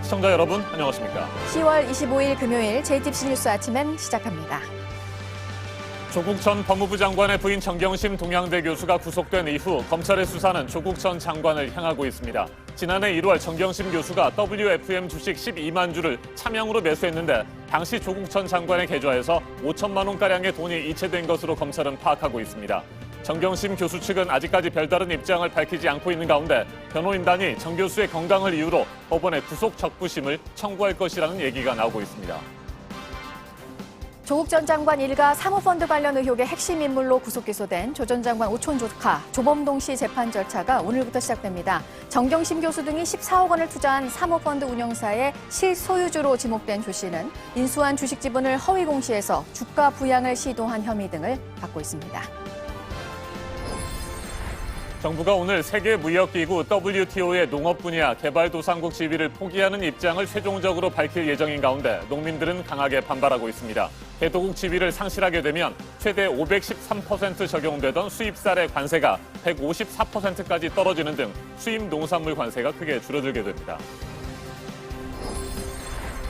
시청자 여러분, 안녕하십니까. 10월 25일 금요일 JTBC 뉴스 아침엔 시작합니다. 조국 전 법무부 장관의 부인 정경심 동양대 교수가 구속된 이후 검찰의 수사는 조국 전 장관을 향하고 있습니다. 지난해 1월 정경심 교수가 WFM 주식 12만 주를 차명으로 매수했는데 당시 조국 전 장관의 계좌에서 5천만 원가량의 돈이 이체된 것으로 검찰은 파악하고 있습니다. 정경심 교수 측은 아직까지 별다른 입장을 밝히지 않고 있는 가운데 변호인단이 정 교수의 건강을 이유로 법원에 구속 적부심을 청구할 것이라는 얘기가 나오고 있습니다. 조국 전 장관 일가 사모펀드 관련 의혹의 핵심 인물로 구속 기소된 조 전 장관 오촌 조카 조범동 씨 재판 절차가 오늘부터 시작됩니다. 정경심 교수 등이 14억 원을 투자한 사모펀드 운영사의 실소유주로 지목된 조 씨는 인수한 주식 지분을 허위 공시해서 주가 부양을 시도한 혐의 등을 받고 있습니다. 정부가 오늘 세계무역기구 WTO의 농업 분야 개발도상국 지위를 포기하는 입장을 최종적으로 밝힐 예정인 가운데 농민들은 강하게 반발하고 있습니다. 개도국 지위를 상실하게 되면 최대 513% 적용되던 수입쌀의 관세가 154%까지 떨어지는 등 수입 농산물 관세가 크게 줄어들게 됩니다.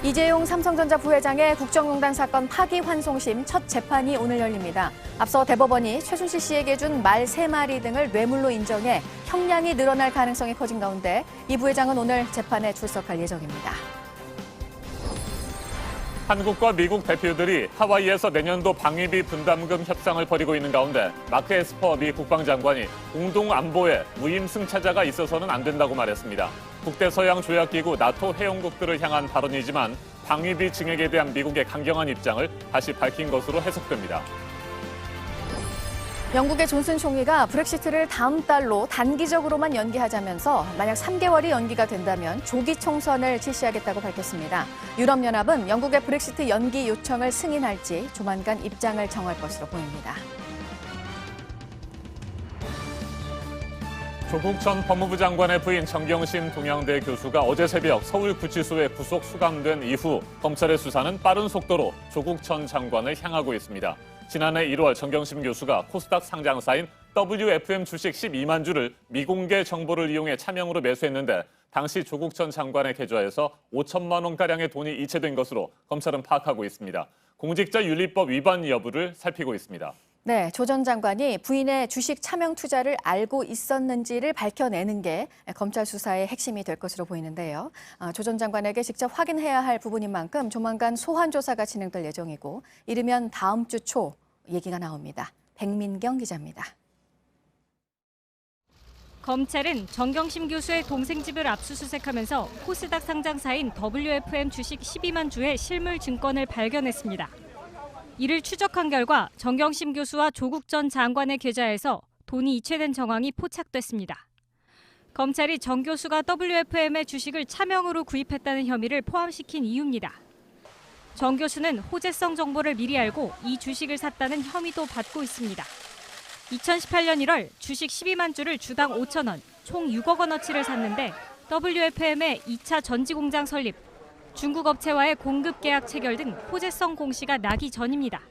이재용 삼성전자 부회장의 국정농단 사건 파기환송심 첫 재판이 오늘 열립니다. 앞서 대법원이 최순실 씨에게 준 말 3마리 등을 뇌물로 인정해 형량이 늘어날 가능성이 커진 가운데 이 부회장은 오늘 재판에 출석할 예정입니다. 한국과 미국 대표들이 하와이에서 내년도 방위비 분담금 협상을 벌이고 있는 가운데 마크 에스퍼 미 국방장관이 공동 안보에 무임승차자가 있어서는 안 된다고 말했습니다. 북대서양조약기구 나토 회원국들을 향한 발언이지만 방위비 증액에 대한 미국의 강경한 입장을 다시 밝힌 것으로 해석됩니다. 영국의 존슨 총리가 브렉시트를 다음 달로 단기적으로만 연기하자면서 만약 3개월이 연기가 된다면 조기 총선을 실시하겠다고 밝혔습니다. 유럽연합은 영국의 브렉시트 연기 요청을 승인할지 조만간 입장을 정할 것으로 보입니다. 조국 전 법무부 장관의 부인 정경심 동양대 교수가 어제 새벽 서울구치소에 구속 수감된 이후 검찰의 수사는 빠른 속도로 조국 전 장관을 향하고 있습니다. 지난해 1월 정경심 교수가 코스닥 상장사인 WFM 주식 12만 주를 미공개 정보를 이용해 차명으로 매수했는데 당시 조국 전 장관의 계좌에서 5천만 원가량의 돈이 이체된 것으로 검찰은 파악하고 있습니다. 공직자윤리법 위반 여부를 살피고 있습니다. 네, 조 전 장관이 부인의 주식 차명 투자를 알고 있었는지를 밝혀내는 게 검찰 수사의 핵심이 될 것으로 보이는데요. 조 전 장관에게 직접 확인해야 할 부분인 만큼 조만간 소환 조사가 진행될 예정이고 이르면 다음 주 초 얘기가 나옵니다. 백민경 기자입니다. 검찰은 정경심 교수의 동생 집을 압수수색하면서 코스닥 상장사인 WFM 주식 12만 주의 실물 증권을 발견했습니다. 이를 추적한 결과 정경심 교수와 조국 전 장관의 계좌에서 돈이 이체된 정황이 포착됐습니다. 검찰이 정 교수가 WFM의 주식을 차명으로 구입했다는 혐의를 포함시킨 이유입니다. 정 교수는 호재성 정보를 미리 알고 이 주식을 샀다는 혐의도 받고 있습니다. 2018년 1월 주식 12만 주를 주당 5천 원, 총 6억 원어치를 샀는데 WFM의 2차 전지공장 설립, 중국 업체와의 공급 계약 체결 등 호재성 공시가 나기 전입니다.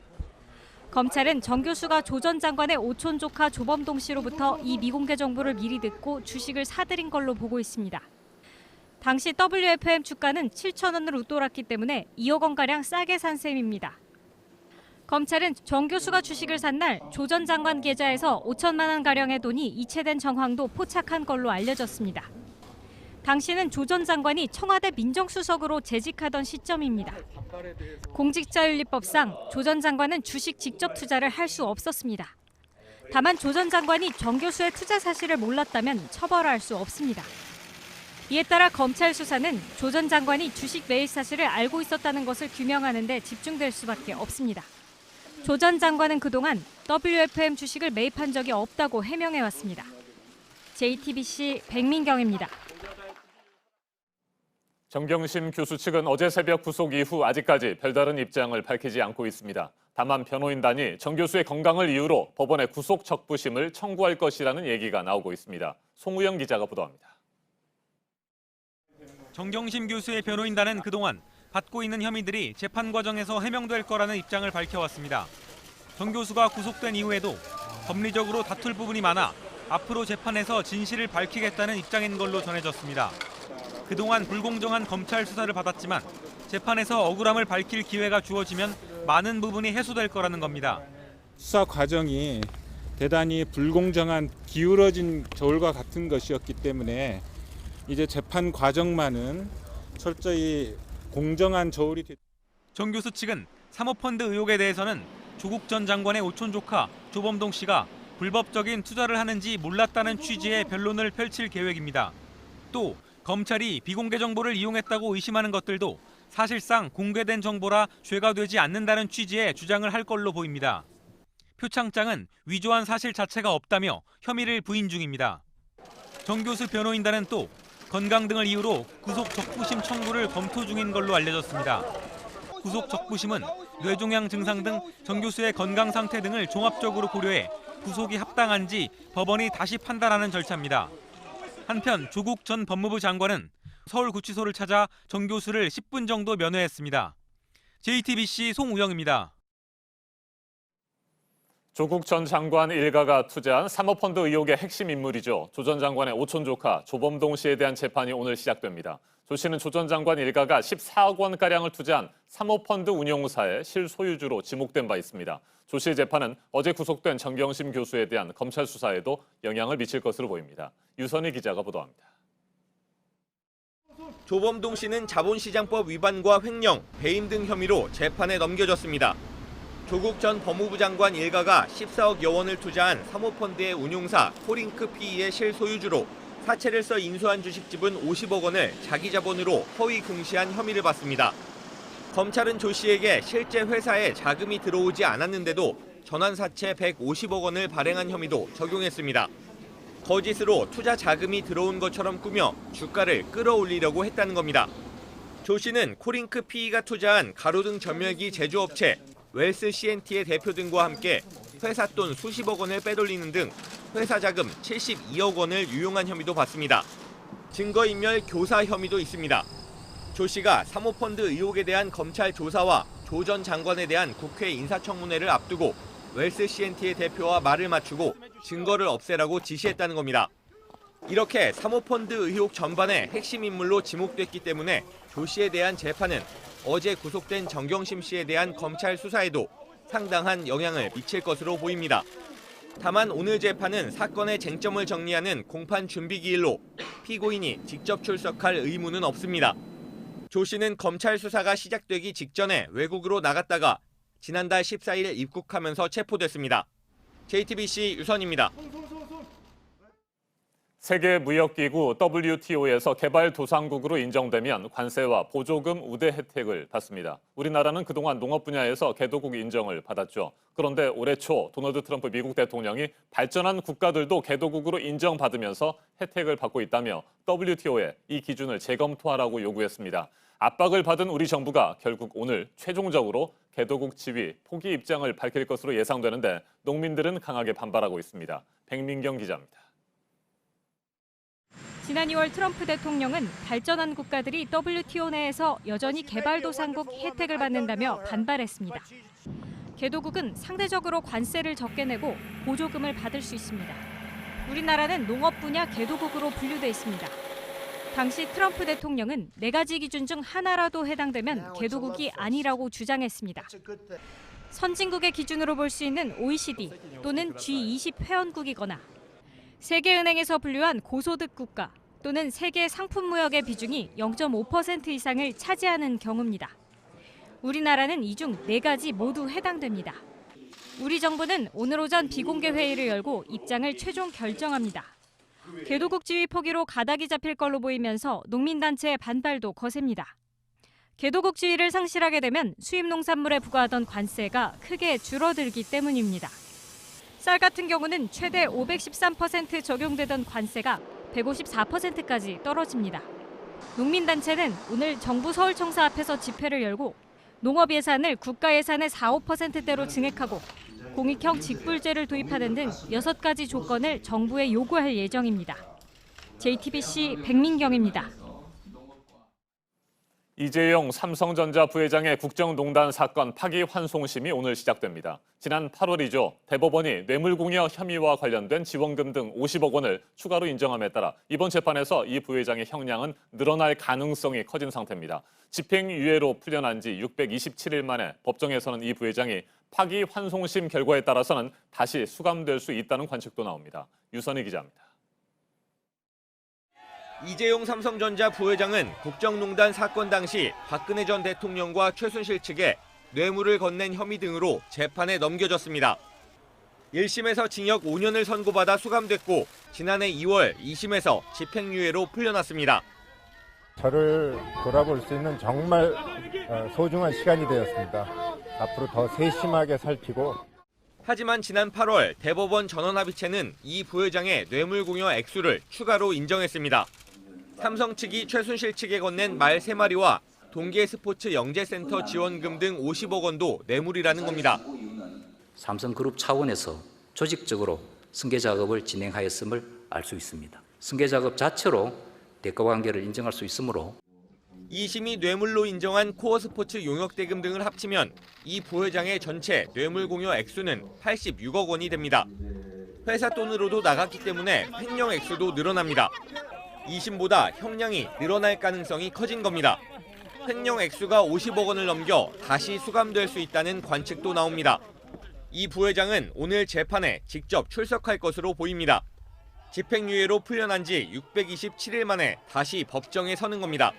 검찰은 정 교수가 조 전 장관의 오촌 조카 조범동 씨로부터 이 미공개 정보를 미리 듣고 주식을 사들인 걸로 보고 있습니다. 당시 WFM 주가는 7천 원으로 웃돌았기 때문에 2억 원가량 싸게 산 셈입니다. 검찰은 정 교수가 주식을 산 날 조 전 장관 계좌에서 5천만 원가량의 돈이 이체된 정황도 포착한 걸로 알려졌습니다. 당시는 조 전 장관이 청와대 민정수석으로 재직하던 시점입니다. 공직자윤리법상 조 전 장관은 주식 직접 투자를 할 수 없었습니다. 다만 조 전 장관이 정 교수의 투자 사실을 몰랐다면 처벌할 수 없습니다. 이에 따라 검찰 수사는 조 전 장관이 주식 매입 사실을 알고 있었다는 것을 규명하는 데 집중될 수밖에 없습니다. 조 전 장관은 그동안 WFM 주식을 매입한 적이 없다고 해명해왔습니다. JTBC 백민경입니다. 정경심 교수 측은 어제 새벽 구속 이후 아직까지 별다른 입장을 밝히지 않고 있습니다. 다만 변호인단이 정 교수의 건강을 이유로 법원에 구속 적부심을 청구할 것이라는 얘기가 나오고 있습니다. 송우영 기자가 보도합니다. 정경심 교수의 변호인단은 그동안 받고 있는 혐의들이 재판 과정에서 해명될 거라는 입장을 밝혀왔습니다. 정 교수가 구속된 이후에도 법리적으로 다툴 부분이 많아 앞으로 재판에서 진실을 밝히겠다는 입장인 걸로 전해졌습니다. 그동안 불공정한 검찰 수사를 받았지만 재판에서 억울함을 밝힐 기회가 주어지면 많은 부분이 해소될 거라는 겁니다. 수사 과정이 대단히 불공정한 기울어진 저울과 같은 것이었기 때문에 이제 재판 과정만은 철저히 공정한 저울이 정 교수 측은 사모펀드 의혹에 대해서는 조국 전 장관의 오촌 조카 조범동 씨가 불법적인 투자를 하는지 몰랐다는 취지의 변론을 펼칠 계획입니다. 또 검찰이 비공개 정보를 이용했다고 의심하는 것들도 사실상 공개된 정보라 죄가 되지 않는다는 취지의 주장을 할 걸로 보입니다. 표창장은 위조한 사실 자체가 없다며 혐의를 부인 중입니다. 정 교수 변호인단은 또 건강 등을 이유로 구속 적부심 청구를 검토 중인 걸로 알려졌습니다. 구속 적부심은 뇌종양 증상 등 정 교수의 건강 상태 등을 종합적으로 고려해 구속이 합당한지 법원이 다시 판단하는 절차입니다. 한편 조국 전 법무부 장관은 서울구치소를 찾아 정 교수를 10분 정도 면회했습니다. JTBC 송우영입니다. 조국 전 장관 일가가 투자한 사모펀드 의혹의 핵심 인물이죠. 조 전 장관의 오촌 조카 조범동 씨에 대한 재판이 오늘 시작됩니다. 조 씨는 조 전 장관 일가가 14억 원가량을 투자한 사모펀드 운용사의 실소유주로 지목된 바 있습니다. 조 씨의 재판은 어제 구속된 정경심 교수에 대한 검찰 수사에도 영향을 미칠 것으로 보입니다. 유선희 기자가 보도합니다. 조범동 씨는 자본시장법 위반과 횡령, 배임 등 혐의로 재판에 넘겨졌습니다. 조국 전 법무부 장관 일가가 14억여 원을 투자한 사모펀드의 운용사 코링크 PE의 실소유주로 사채를 써 인수한 주식지분 50억 원을 자기 자본으로 허위 공시한 혐의를 받습니다. 검찰은 조 씨에게 실제 회사에 자금이 들어오지 않았는데도 전환사채 150억 원을 발행한 혐의도 적용했습니다. 거짓으로 투자 자금이 들어온 것처럼 꾸며 주가를 끌어올리려고 했다는 겁니다. 조 씨는 코링크 PE가 투자한 가로등 전멸기 제조업체 웰스 CNT의 대표 등과 함께 회사 돈 수십억 원을 빼돌리는 등 회사 자금 72억 원을 유용한 혐의도 받습니다. 증거인멸 교사 혐의도 있습니다. 조 씨가 사모펀드 의혹에 대한 검찰 조사와 조 전 장관에 대한 국회 인사청문회를 앞두고 웰스 CNT의 대표와 말을 맞추고 증거를 없애라고 지시했다는 겁니다. 이렇게 사모펀드 의혹 전반의 핵심 인물로 지목됐기 때문에 조 씨에 대한 재판은 어제 구속된 정경심 씨에 대한 검찰 수사에도 상당한 영향을 미칠 것으로 보입니다. 다만 오늘 재판은 사건의 쟁점을 정리하는 공판 준비 기일로 피고인이 직접 출석할 의무는 없습니다. 조 씨는 검찰 수사가 시작되기 직전에 외국으로 나갔다가 지난달 14일 입국하면서 체포됐습니다. JTBC 유선입니다. 세계무역기구 WTO에서 개발도상국으로 인정되면 관세와 보조금 우대 혜택을 받습니다. 우리나라는 그동안 농업 분야에서 개도국 인정을 받았죠. 그런데 올해 초 도널드 트럼프 미국 대통령이 발전한 국가들도 개도국으로 인정받으면서 혜택을 받고 있다며 WTO에 이 기준을 재검토하라고 요구했습니다. 압박을 받은 우리 정부가 결국 오늘 최종적으로 개도국 지위 포기 입장을 밝힐 것으로 예상되는데 농민들은 강하게 반발하고 있습니다. 백민경 기자입니다. 지난 2월 트럼프 대통령은 발전한 국가들이 WTO 내에서 여전히 개발도상국 혜택을 받는다며 반발했습니다. 개도국은 상대적으로 관세를 적게 내고 보조금을 받을 수 있습니다. 우리나라는 농업 분야 개도국으로 분류돼 있습니다. 당시 트럼프 대통령은 4가지 기준 중 하나라도 해당되면 개도국이 아니라고 주장했습니다. 선진국의 기준으로 볼 수 있는 OECD 또는 G20 회원국이거나 세계은행에서 분류한 고소득 국가 또는 세계 상품무역의 비중이 0.5% 이상을 차지하는 경우입니다. 우리나라는 이 중 4가지 모두 해당됩니다. 우리 정부는 오늘 오전 비공개 회의를 열고 입장을 최종 결정합니다. 개도국 지위 포기로 가닥이 잡힐 걸로 보이면서 농민단체의 반발도 거셉니다. 개도국 지위를 상실하게 되면 수입 농산물에 부과하던 관세가 크게 줄어들기 때문입니다. 쌀 같은 경우는 최대 513% 적용되던 관세가 154%까지 떨어집니다. 농민단체는 오늘 정부 서울청사 앞에서 집회를 열고 농업 예산을 국가 예산의 4~5%대로 증액하고 공익형 직불제를 도입하는 등 6가지 조건을 정부에 요구할 예정입니다. JTBC 백민경입니다. 이재용 삼성전자 부회장의 국정농단 사건 파기환송심이 오늘 시작됩니다. 지난 8월이죠. 대법원이 뇌물공여 혐의와 관련된 지원금 등 50억 원을 추가로 인정함에 따라 이번 재판에서 이 부회장의 형량은 늘어날 가능성이 커진 상태입니다. 집행유예로 풀려난 지 627일 만에 법정에서는 이 부회장이 파기환송심 결과에 따라서는 다시 수감될 수 있다는 관측도 나옵니다. 유선희 기자입니다. 이재용 삼성전자 부회장은 국정농단 사건 당시 박근혜 전 대통령과 최순실 측에 뇌물을 건넨 혐의 등으로 재판에 넘겨졌습니다. 1심에서 징역 5년을 선고받아 수감됐고 지난해 2월 2심에서 집행유예로 풀려났습니다. 저를 돌아볼 수 있는 정말 소중한 시간이 되었습니다. 앞으로 더 세심하게 살피고. 하지만 지난 8월 대법원 전원합의체는 이 부회장의 뇌물공여 액수를 추가로 인정했습니다. 삼성 측이 최순실 측에 건넨 말 3마리와 동계스포츠 영재센터 지원금 등 50억 원도 뇌물이라는 겁니다. 삼성그룹 차원에서 조직적으로 승계 작업을 진행하였음을 알 수 있습니다. 승계 작업 자체로 대가관계를 인정할 수 있으므로 2심이 뇌물로 인정한 코어스포츠 용역대금 등을 합치면 이 부회장의 전체 뇌물공여 액수는 86억 원이 됩니다. 회사 돈으로도 나갔기 때문에 횡령 액수도 늘어납니다. 2심보다 형량이 늘어날 가능성이 커진 겁니다. 횡령 액수가 50억 원을 넘겨 다시 수감될 수 있다는 관측도 나옵니다. 이 부회장은 오늘 재판에 직접 출석할 것으로 보입니다. 집행유예로 풀려난 지 627일 만에 다시 법정에 서는 겁니다.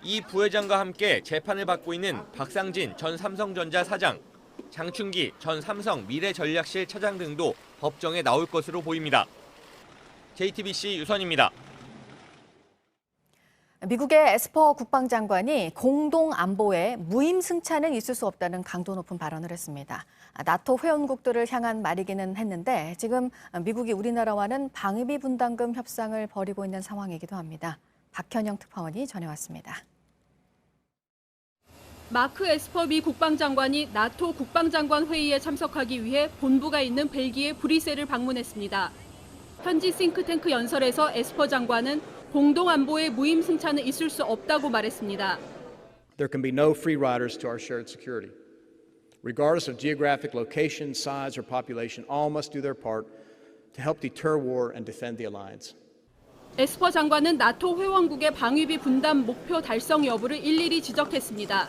이 부회장과 함께 재판을 받고 있는 박상진 전 삼성전자 사장, 장충기 전 삼성 미래전략실 차장 등도 법정에 나올 것으로 보입니다. JTBC 유선입니다. 미국의 에스퍼 국방장관이 공동 안보에 무임 승차는 있을 수 없다는 강도 높은 발언을 했습니다. 나토 회원국들을 향한 말이기는 했는데 지금 미국이 우리나라와는 방위비 분담금 협상을 벌이고 있는 상황이기도 합니다. 박현영 특파원이 전해왔습니다. 마크 에스퍼 미 국방장관이 나토 국방장관 회의에 참석하기 위해 본부가 있는 벨기에 브뤼셀을 방문했습니다. 현지 싱크탱크 연설에서 에스퍼 장관은 공동 안보에 무임 승차는 있을 수 없다고 말했습니다. There can be no free riders to our shared security. Regardless of geographic location, size, or population, all must do their part to help deter war and defend the alliance. 에스퍼 장관은 나토 회원국의 방위비 분담 목표 달성 여부를 일일이 지적했습니다.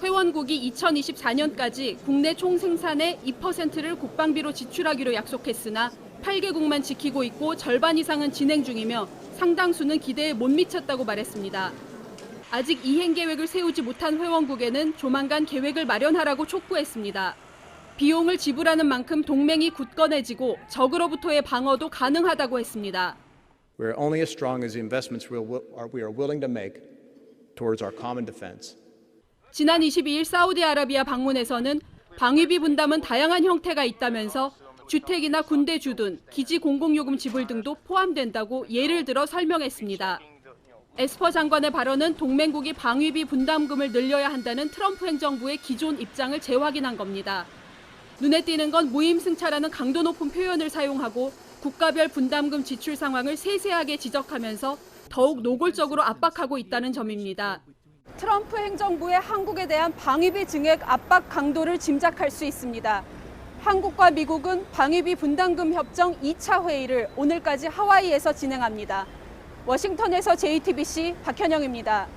회원국이 2024년까지 국내 총 생산의 2%를 국방비로 지출하기로 약속했으나 8개국만 지키고 있고 절반 이상은 진행 중이며 상당수는 기대에 못 미쳤다고 말했습니다. 아직 이행 계획을 세우지 못한 회원국에는 조만간 계획을 마련하라고 촉구했습니다. 비용을 지불하는 만큼 동맹이 굳건해지고 적으로부터의 방어도 가능하다고 했습니다. We are only as strong as the investments we are willing to make towards our common defense. 지난 22일 사우디아라비아 방문에서는 방위비 분담은 다양한 형태가 있다면서 주택이나 군대 주둔, 기지 공공요금 지불 등도 포함된다고 예를 들어 설명했습니다. 에스퍼 장관의 발언은 동맹국이 방위비 분담금을 늘려야 한다는 트럼프 행정부의 기존 입장을 재확인한 겁니다. 눈에 띄는 건 무임승차라는 강도 높은 표현을 사용하고 국가별 분담금 지출 상황을 세세하게 지적하면서 더욱 노골적으로 압박하고 있다는 점입니다. 트럼프 행정부의 한국에 대한 방위비 증액 압박 강도를 짐작할 수 있습니다. 한국과 미국은 방위비 분담금 협정 2차 회의를 오늘까지 하와이에서 진행합니다. 워싱턴에서 JTBC 박현영입니다.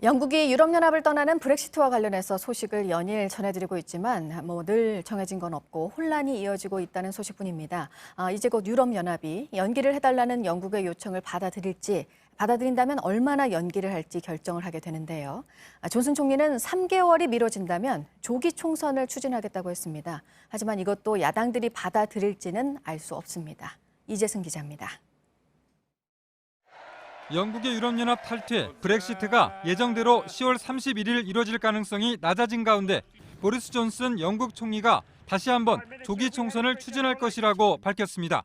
영국이 유럽연합을 떠나는 브렉시트와 관련해서 소식을 연일 전해드리고 있지만 늘 정해진 건 없고 혼란이 이어지고 있다는 소식뿐입니다. 이제 곧 유럽연합이 연기를 해달라는 영국의 요청을 받아들인다면 얼마나 연기를 할지 결정을 하게 되는데요. 존슨 총리는 3개월이 미뤄진다면 조기 총선을 추진하겠다고 했습니다. 하지만 이것도 야당들이 받아들일지는 알 수 없습니다. 이재승 기자입니다. 영국의 유럽연합 탈퇴, 브렉시트가 예정대로 10월 31일 이뤄질 가능성이 낮아진 가운데 보리스 존슨 영국 총리가 다시 한번 조기 총선을 추진할 것이라고 밝혔습니다.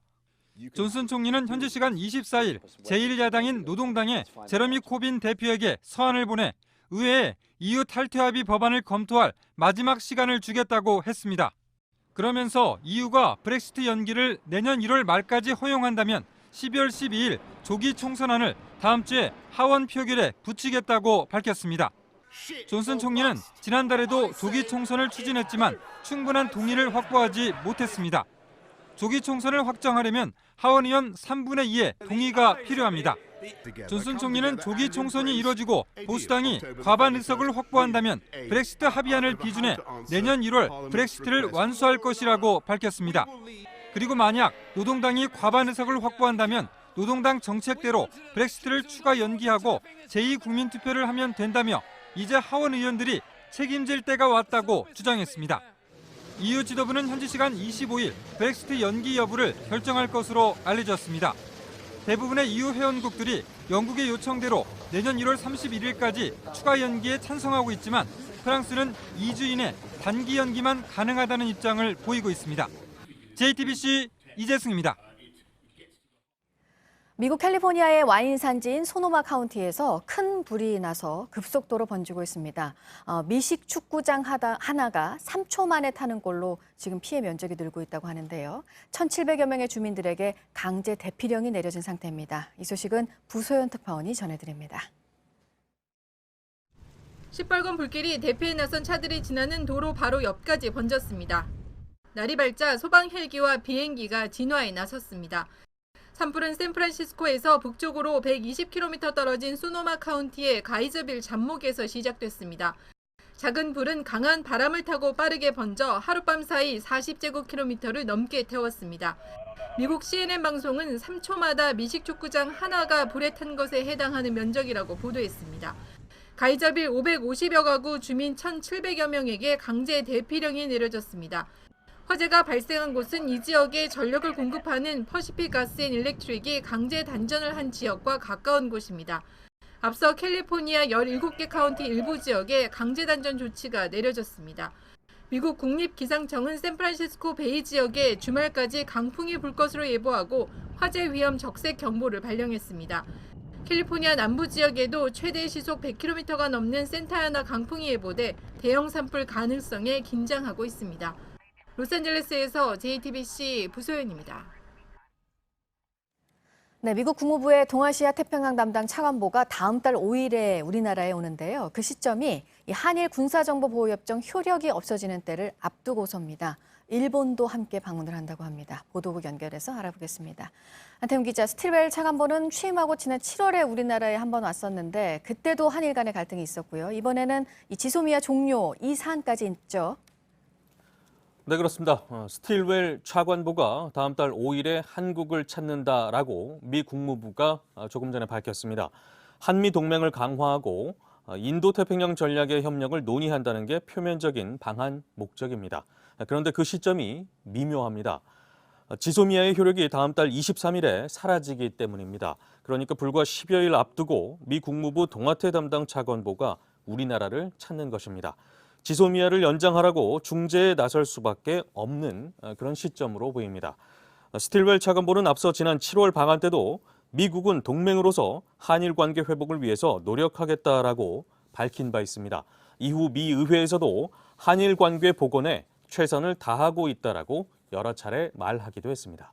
존슨 총리는 현지 시간 24일 제1야당인 노동당의 제러미 코빈 대표에게 서한을 보내 의회에 EU 탈퇴 합의 법안을 검토할 마지막 시간을 주겠다고 했습니다. 그러면서 EU가 브렉시트 연기를 내년 1월 말까지 허용한다면 12월 12일 조기 총선안을 다음 주에 하원 표결에 붙이겠다고 밝혔습니다. 존슨 총리는 지난달에도 조기 총선을 추진했지만 충분한 동의를 확보하지 못했습니다. 조기 총선을 확정하려면 하원의원 3분의 2의 동의가 필요합니다. 존슨 총리는 조기 총선이 이뤄지고 보수당이 과반 의석을 확보한다면 브렉시트 합의안을 비준해 내년 1월 브렉시트를 완수할 것이라고 밝혔습니다. 그리고 만약 노동당이 과반 의석을 확보한다면 노동당 정책대로 브렉시트를 추가 연기하고 제2국민투표를 하면 된다며 이제 하원 의원들이 책임질 때가 왔다고 주장했습니다. EU 지도부는 현지 시간 25일 브렉시트 연기 여부를 결정할 것으로 알려졌습니다. 대부분의 EU 회원국들이 영국의 요청대로 내년 1월 31일까지 추가 연기에 찬성하고 있지만 프랑스는 2주 이내 단기 연기만 가능하다는 입장을 보이고 있습니다. JTBC 이재승입니다. 미국 캘리포니아의 와인 산지인 소노마 카운티에서 큰 불이 나서 급속도로 번지고 있습니다. 미식 축구장 하나가 3초 만에 타는 꼴로 지금 피해 면적이 늘고 있다고 하는데요. 1,700여 명의 주민들에게 강제 대피령이 내려진 상태입니다. 이 소식은 부소연 특파원이 전해드립니다. 시뻘건 불길이 대피에 나선 차들이 지나는 도로 바로 옆까지 번졌습니다. 날이 밝자 소방 헬기와 비행기가 진화에 나섰습니다. 산불은 샌프란시스코에서 북쪽으로 120km 떨어진 소노마 카운티의 가이저빌 잡목에서 시작됐습니다. 작은 불은 강한 바람을 타고 빠르게 번져 하룻밤 사이 40제곱킬로미터를 넘게 태웠습니다. 미국 CNN 방송은 3초마다 미식축구장 하나가 불에 탄 것에 해당하는 면적이라고 보도했습니다. 가이저빌 550여 가구 주민 1,700여 명에게 강제 대피령이 내려졌습니다. 화재가 발생한 곳은 이 지역에 전력을 공급하는 퍼시픽 가스 앤 일렉트릭이 강제 단전을 한 지역과 가까운 곳입니다. 앞서 캘리포니아 17개 카운티 일부 지역에 강제 단전 조치가 내려졌습니다. 미국 국립기상청은 샌프란시스코 베이 지역에 주말까지 강풍이 불 것으로 예보하고 화재 위험 적색 경보를 발령했습니다. 캘리포니아 남부 지역에도 최대 시속 100km가 넘는 산타아나 강풍이 예보돼 대형 산불 가능성에 긴장하고 있습니다. 로스앤젤레스에서 JTBC 부소연입니다. 네, 미국 국무부의 동아시아 태평양 담당 차관보가 다음 달 5일에 우리나라에 오는데요. 그 시점이 이 한일 군사정보보호협정 효력이 없어지는 때를 앞두고서입니다. 일본도 함께 방문을 한다고 합니다. 보도국 연결해서 알아보겠습니다. 안태훈 기자, 스틸웰 차관보는 취임하고 지난 7월에 우리나라에 한번 왔었는데 그때도 한일 간의 갈등이 있었고요. 이번에는 이 지소미아 종료 이 사안까지 있죠. 네, 그렇습니다. 스틸웰 차관보가 다음 달 5일에 한국을 찾는다라고 미 국무부가 조금 전에 밝혔습니다. 한미 동맹을 강화하고 인도태평양 전략의 협력을 논의한다는 게 표면적인 방한 목적입니다. 그런데 그 시점이 미묘합니다. 지소미아의 효력이 다음 달 23일에 사라지기 때문입니다. 그러니까 불과 10여일 앞두고 미 국무부 동아태 담당 차관보가 우리나라를 찾는 것입니다. 지소미아를 연장하라고 중재에 나설 수밖에 없는 그런 시점으로 보입니다. 스틸웰 차관보는 앞서 지난 7월 방한 때도 미국은 동맹으로서 한일 관계 회복을 위해서 노력하겠다라고 밝힌 바 있습니다. 이후 미 의회에서도 한일 관계 복원에 최선을 다하고 있다라고 여러 차례 말하기도 했습니다.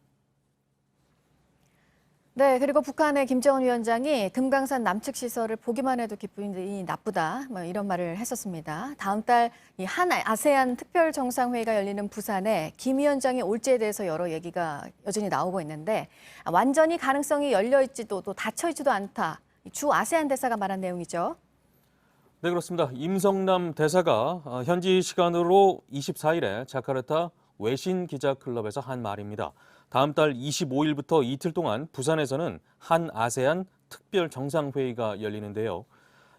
네, 그리고 북한의 김정은 위원장이 금강산 남측 시설을 보기만 해도 기분이 나쁘다, 이런 말을 했었습니다. 다음 달 이 한 아세안 특별 정상회의가 열리는 부산에 김 위원장이 올지에 대해서 여러 얘기가 여전히 나오고 있는데 완전히 가능성이 열려 있지도 또 닫혀 있지도 않다. 주 아세안 대사가 말한 내용이죠. 네, 그렇습니다. 임성남 대사가 현지 시간으로 24일에 자카르타 외신 기자 클럽에서 한 말입니다. 다음 달 25일부터 이틀 동안 부산에서는 한 아세안 특별 정상회의가 열리는데요.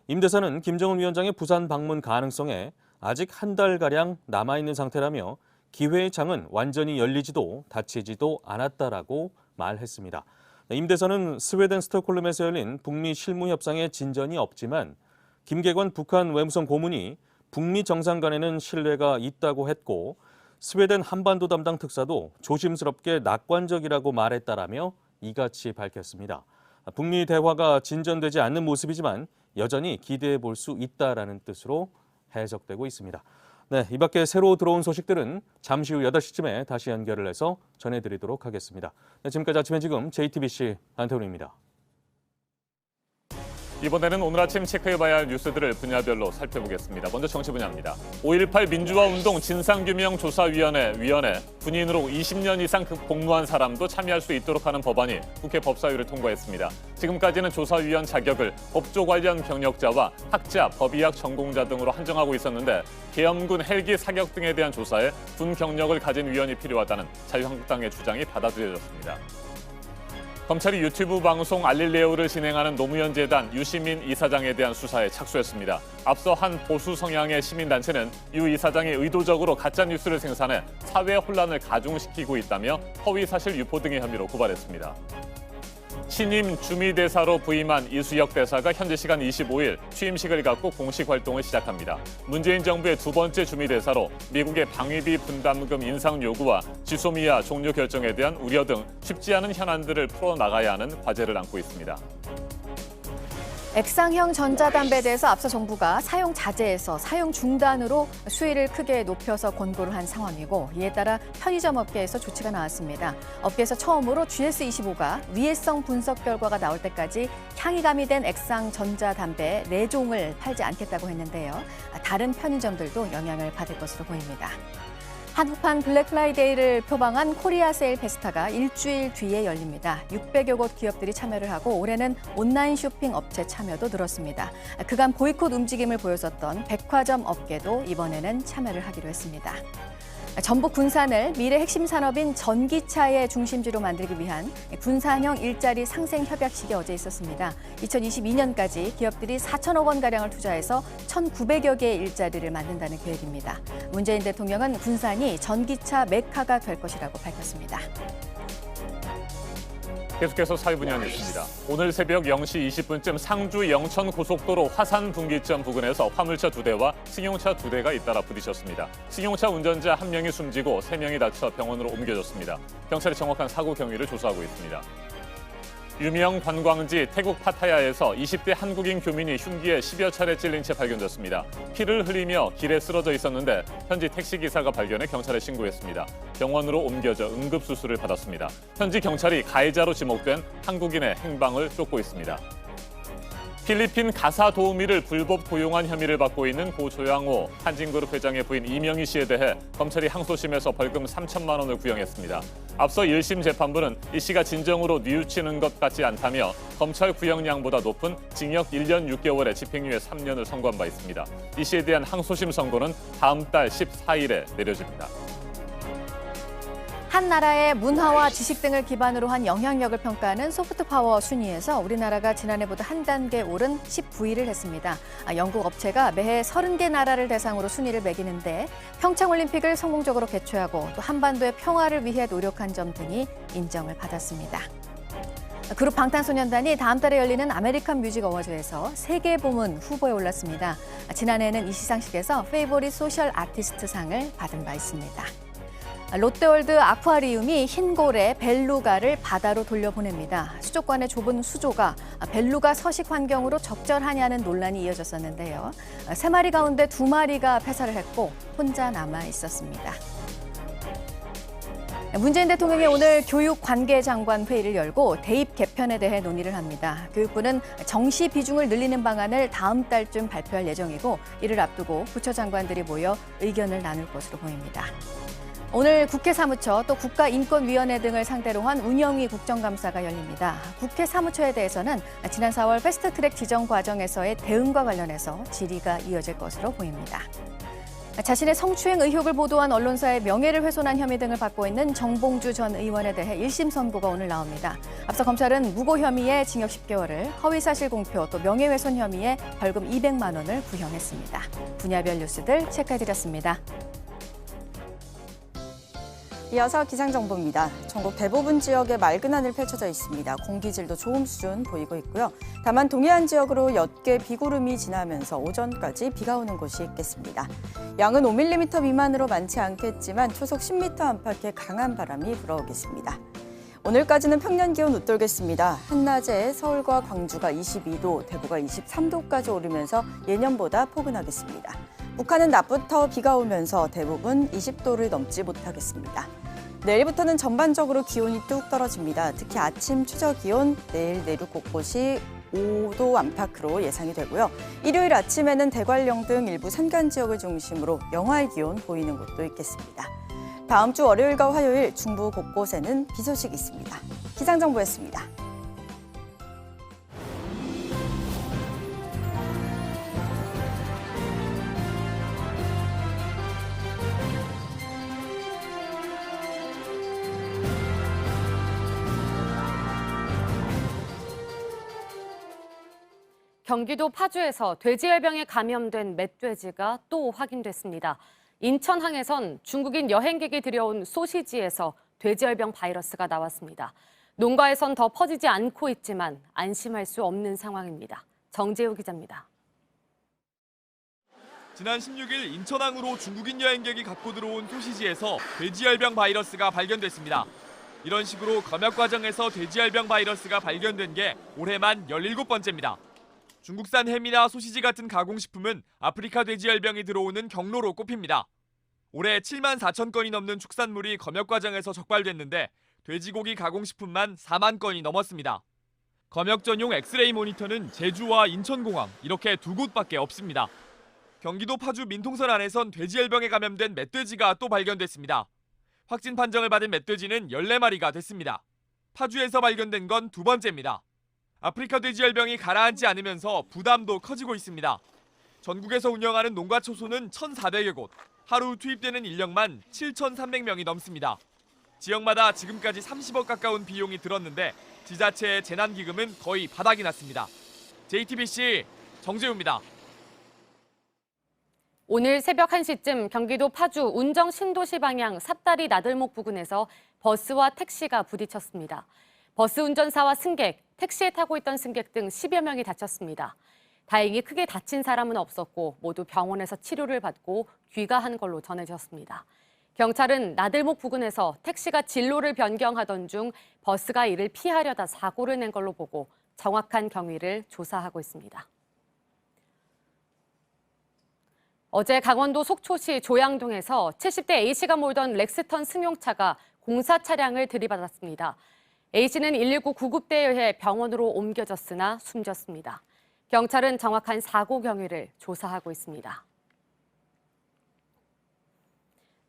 임 대사는 김정은 위원장의 부산 방문 가능성에 아직 한 달가량 남아있는 상태라며 기회의 창은 완전히 열리지도 닫히지도 않았다라고 말했습니다. 임 대사는 스웨덴 스톡홀름에서 열린 북미 실무협상에 진전이 없지만 김계관 북한 외무성 고문이 북미 정상 간에는 신뢰가 있다고 했고 스웨덴 한반도 담당 특사도 조심스럽게 낙관적이라고 말했다라며 이같이 밝혔습니다. 북미 대화가 진전되지 않는 모습이지만 여전히 기대해 볼 수 있다라는 뜻으로 해석되고 있습니다. 네, 이 밖에 새로 들어온 소식들은 잠시 후 8시쯤에 다시 연결을 해서 전해드리도록 하겠습니다. 네, 지금까지 아침에 지금 JTBC 안태훈입니다. 이번에는 오늘 아침 체크해봐야 할 뉴스들을 분야별로 살펴보겠습니다. 먼저 정치 분야입니다. 5.18 민주화운동 진상규명조사위원회 군인으로 20년 이상 복무한 사람도 참여할 수 있도록 하는 법안이 국회 법사위를 통과했습니다. 지금까지는 조사위원 자격을 법조 관련 경력자와 학자, 법의학 전공자 등으로 한정하고 있었는데 계엄군 헬기 사격 등에 대한 조사에 군 경력을 가진 위원이 필요하다는 자유한국당의 주장이 받아들여졌습니다. 검찰이 유튜브 방송 알릴레오를 진행하는 노무현 재단 유시민 이사장에 대한 수사에 착수했습니다. 앞서 한 보수 성향의 시민단체는 유 이사장이 의도적으로 가짜뉴스를 생산해 사회 혼란을 가중시키고 있다며 허위사실 유포 등의 혐의로 고발했습니다. 신임 주미대사로 부임한 이수혁 대사가 현지 시간 25일 취임식을 갖고 공식 활동을 시작합니다. 문재인 정부의 두 번째 주미대사로 미국의 방위비 분담금 인상 요구와 지소미아 종료 결정에 대한 우려 등 쉽지 않은 현안들을 풀어나가야 하는 과제를 안고 있습니다. 액상형 전자담배에 대해서 앞서 정부가 사용 자제에서 사용 중단으로 수위를 크게 높여서 권고를 한 상황이고 이에 따라 편의점 업계에서 조치가 나왔습니다. 업계에서 처음으로 GS25가 위해성 분석 결과가 나올 때까지 향이 가미된 액상 전자담배 4종을 팔지 않겠다고 했는데요. 다른 편의점들도 영향을 받을 것으로 보입니다. 한국판 블랙프라이데이를 표방한 코리아 세일 페스타가 일주일 뒤에 열립니다. 600여 곳 기업들이 참여를 하고 올해는 온라인 쇼핑 업체 참여도 늘었습니다. 그간 보이콧 움직임을 보였었던 백화점 업계도 이번에는 참여를 하기로 했습니다. 전북 군산을 미래 핵심 산업인 전기차의 중심지로 만들기 위한 군산형 일자리 상생 협약식이 어제 있었습니다. 2022년까지 기업들이 4천억 원가량을 투자해서 1,900여 개의 일자리를 만든다는 계획입니다. 문재인 대통령은 군산이 전기차 메카가 될 것이라고 밝혔습니다. 계속해서 사회 분야 뉴스입니다. 오늘 새벽 0시 20분쯤 상주 영천 고속도로 화산 분기점 부근에서 화물차 2대와 승용차 2대가 잇따라 부딪혔습니다. 승용차 운전자 1명이 숨지고 3명이 다쳐 병원으로 옮겨졌습니다. 경찰이 정확한 사고 경위를 조사하고 있습니다. 유명 관광지 태국 파타야에서 20대 한국인 교민이 흉기에 10여 차례 찔린 채 발견됐습니다. 피를 흘리며 길에 쓰러져 있었는데 현지 택시기사가 발견해 경찰에 신고했습니다. 병원으로 옮겨져 응급수술을 받았습니다. 현지 경찰이 가해자로 지목된 한국인의 행방을 쫓고 있습니다. 필리핀 가사 도우미를 불법 고용한 혐의를 받고 있는 고 조양호 한진그룹 회장의 부인 이명희 씨에 대해 검찰이 항소심에서 벌금 3천만 원을 구형했습니다. 앞서 1심 재판부는 이 씨가 진정으로 뉘우치는 것 같지 않다며 검찰 구형량보다 높은 징역 1년 6개월에 집행유예 3년을 선고한 바 있습니다. 이 씨에 대한 항소심 선고는 다음 달 14일에 내려집니다. 한 나라의 문화와 지식 등을 기반으로 한 영향력을 평가하는 소프트파워 순위에서 우리나라가 지난해보다 한 단계 오른 19위를 했습니다. 영국 업체가 매해 30개 나라를 대상으로 순위를 매기는데 평창올림픽을 성공적으로 개최하고 또 한반도의 평화를 위해 노력한 점 등이 인정을 받았습니다. 그룹 방탄소년단이 다음 달에 열리는 아메리칸 뮤직 어워즈에서 세계 부문 후보에 올랐습니다. 지난해에는 이 시상식에서 페이보릿 소셜 아티스트 상을 받은 바 있습니다. 롯데월드 아쿠아리움이 흰고래 벨루가를 바다로 돌려보냅니다. 수족관의 좁은 수조가 벨루가 서식 환경으로 적절하냐는 논란이 이어졌었는데요. 3마리 가운데 2마리가 폐사를 했고 혼자 남아 있었습니다. 문재인 대통령이 오늘 교육관계장관 회의를 열고 대입 개편에 대해 논의를 합니다. 교육부는 정시 비중을 늘리는 방안을 다음 달쯤 발표할 예정이고 이를 앞두고 부처 장관들이 모여 의견을 나눌 것으로 보입니다. 오늘 국회 사무처 또 국가인권위원회 등을 상대로 한 운영위 국정감사가 열립니다. 국회 사무처에 대해서는 지난 4월 패스트트랙 지정 과정에서의 대응과 관련해서 질의가 이어질 것으로 보입니다. 자신의 성추행 의혹을 보도한 언론사의 명예를 훼손한 혐의 등을 받고 있는 정봉주 전 의원에 대해 1심 선고가 오늘 나옵니다. 앞서 검찰은 무고 혐의에 징역 10개월을, 허위사실 공표 또 명예훼손 혐의에 벌금 200만 원을 구형했습니다. 분야별 뉴스들 체크해드렸습니다. 이어서 기상정보입니다. 전국 대부분 지역에 맑은 하늘 펼쳐져 있습니다. 공기질도 좋음 수준 보이고 있고요. 다만 동해안 지역으로 옅게 비구름이 지나면서 오전까지 비가 오는 곳이 있겠습니다. 양은 5mm 미만으로 많지 않겠지만 초속 10m 안팎의 강한 바람이 불어오겠습니다. 오늘까지는 평년 기온 웃돌겠습니다. 한낮에 서울과 광주가 22도, 대구가 23도까지 오르면서 예년보다 포근하겠습니다. 북한은 낮부터 비가 오면서 대부분 20도를 넘지 못하겠습니다. 내일부터는 전반적으로 기온이 뚝 떨어집니다. 특히 아침 최저 기온 내일 내륙 곳곳이 5도 안팎으로 예상이 되고요. 일요일 아침에는 대관령 등 일부 산간 지역을 중심으로 영하의 기온 보이는 곳도 있겠습니다. 다음 주 월요일과 화요일 중부 곳곳에는 비 소식이 있습니다. 기상정보였습니다. 경기도 파주에서 돼지열병에 감염된 멧돼지가 또 확인됐습니다. 인천항에선 중국인 여행객이 들여온 소시지에서 돼지열병 바이러스가 나왔습니다. 농가에선 더 퍼지지 않고 있지만 안심할 수 없는 상황입니다. 정재우 기자입니다. 지난 16일 인천항으로 중국인 여행객이 갖고 들어온 소시지에서 돼지열병 바이러스가 발견됐습니다. 이런 식으로 검역 과정에서 돼지열병 바이러스가 발견된 게 올해만 17번째입니다. 중국산 햄이나 소시지 같은 가공식품은 아프리카 돼지열병이 들어오는 경로로 꼽힙니다. 올해 7만 4천 건이 넘는 축산물이 검역 과정에서 적발됐는데 돼지고기 가공식품만 4만 건이 넘었습니다. 검역 전용 엑스레이 모니터는 제주와 인천공항 이렇게 두 곳밖에 없습니다. 경기도 파주 민통선 안에선 돼지열병에 감염된 멧돼지가 또 발견됐습니다. 확진 판정을 받은 멧돼지는 14마리가 됐습니다. 파주에서 발견된 건 두 번째입니다. 아프리카 돼지열병이 가라앉지 않으면서 부담도 커지고 있습니다. 전국에서 운영하는 농가 초소는 1,400여 곳, 하루 투입되는 인력만 7,300명이 넘습니다. 지역마다 지금까지 30억 가까운 비용이 들었는데 지자체의 재난기금은 거의 바닥이 났습니다. JTBC 정재우입니다. 오늘 새벽 1시쯤 경기도 파주 운정 신도시 방향 삽다리 나들목 부근에서 버스와 택시가 부딪혔습니다. 버스 운전사와 승객, 택시에 타고 있던 승객 등 10여 명이 다쳤습니다. 다행히 크게 다친 사람은 없었고 모두 병원에서 치료를 받고 귀가한 걸로 전해졌습니다. 경찰은 나들목 부근에서 택시가 진로를 변경하던 중 버스가 이를 피하려다 사고를 낸 걸로 보고 정확한 경위를 조사하고 있습니다. 어제 강원도 속초시 조양동에서 70대 A씨가 몰던 렉스턴 승용차가 공사 차량을 들이받았습니다. A씨는 119 구급대에 의해 병원으로 옮겨졌으나 숨졌습니다. 경찰은 정확한 사고 경위를 조사하고 있습니다.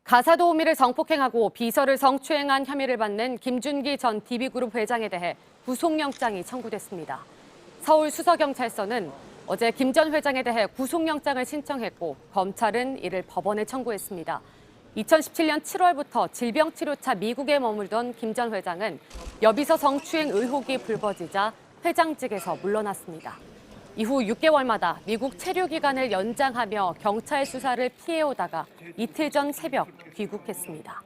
가사도우미를 성폭행하고 비서를 성추행한 혐의를 받는 김준기 전 DB그룹 회장에 대해 구속영장이 청구됐습니다. 서울수서경찰서는 어제 김 전 회장에 대해 구속영장을 신청했고 검찰은 이를 법원에 청구했습니다. 2017년 7월부터 질병치료차 미국에 머물던 김 전 회장은 여비서 성추행 의혹이 불거지자 회장직에서 물러났습니다. 이후 6개월마다 미국 체류 기간을 연장하며 경찰 수사를 피해오다가 이틀 전 새벽 귀국했습니다.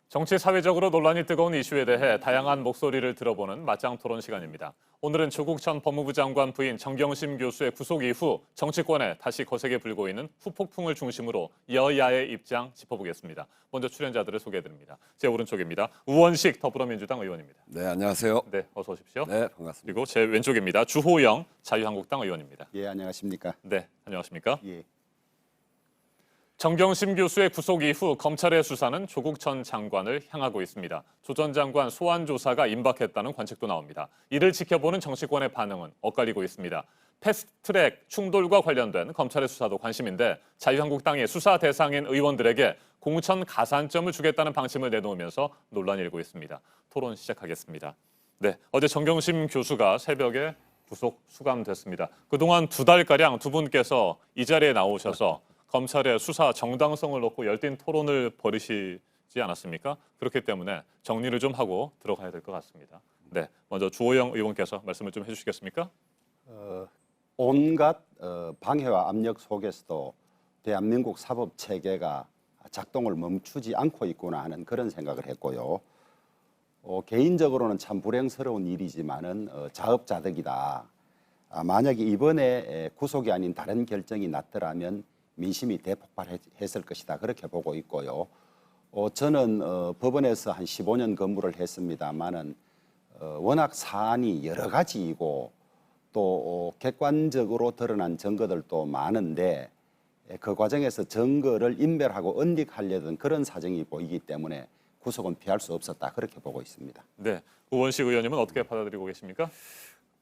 정치 사회적으로 논란이 뜨거운 이슈에 대해 다양한 목소리를 들어보는 맞짱 토론 시간입니다. 오늘은 조국 전 법무부 장관 부인 정경심 교수의 구속 이후 정치권에 다시 거세게 불고 있는 후폭풍을 중심으로 여야의 입장 짚어보겠습니다. 먼저 출연자들을 소개해드립니다. 제 오른쪽입니다. 우원식 더불어민주당 의원입니다. 네, 안녕하세요. 네, 어서 오십시오. 네, 반갑습니다. 그리고 제 왼쪽입니다. 주호영 자유한국당 의원입니다. 예, 안녕하십니까. 네, 안녕하십니까. 예. 정경심 교수의 구속 이후 검찰의 수사는 조국 전 장관을 향하고 있습니다. 조 전 장관 소환 조사가 임박했다는 관측도 나옵니다. 이를 지켜보는 정치권의 반응은 엇갈리고 있습니다. 패스트트랙 충돌과 관련된 검찰의 수사도 관심인데 자유한국당이 수사 대상인 의원들에게 공천 가산점을 주겠다는 방침을 내놓으면서 논란이 일고 있습니다. 토론 시작하겠습니다. 네, 어제 정경심 교수가 새벽에 구속 수감됐습니다. 그동안 2달가량 두 분께서 이 자리에 나오셔서 검찰의 수사 정당성을 놓고 열띤 토론을 벌이시지 않았습니까? 그렇기 때문에 정리를 좀 하고 들어가야 될 것 같습니다. 네, 먼저 주호영 의원께서 말씀을 좀 해주시겠습니까? 온갖 방해와 압력 속에서도 대한민국 사법 체계가 작동을 멈추지 않고 있구나 하는 그런 생각을 했고요. 개인적으로는 참 불행스러운 일이지만은 자업자득이다. 만약에 이번에 구속이 아닌 다른 결정이 났더라면 민심이 대폭발했을 것이다. 그렇게 보고 있고요. 저는 법원에서 한 15년 근무를 했습니다만은 워낙 사안이 여러 가지이고 또 객관적으로 드러난 증거들도 많은데 그 과정에서 증거를 인멸하고 은닉하려던 그런 사정이 보이기 때문에 구속은 피할 수 없었다 그렇게 보고 있습니다. 네, 우원식 의원님은 어떻게 받아들이고 계십니까?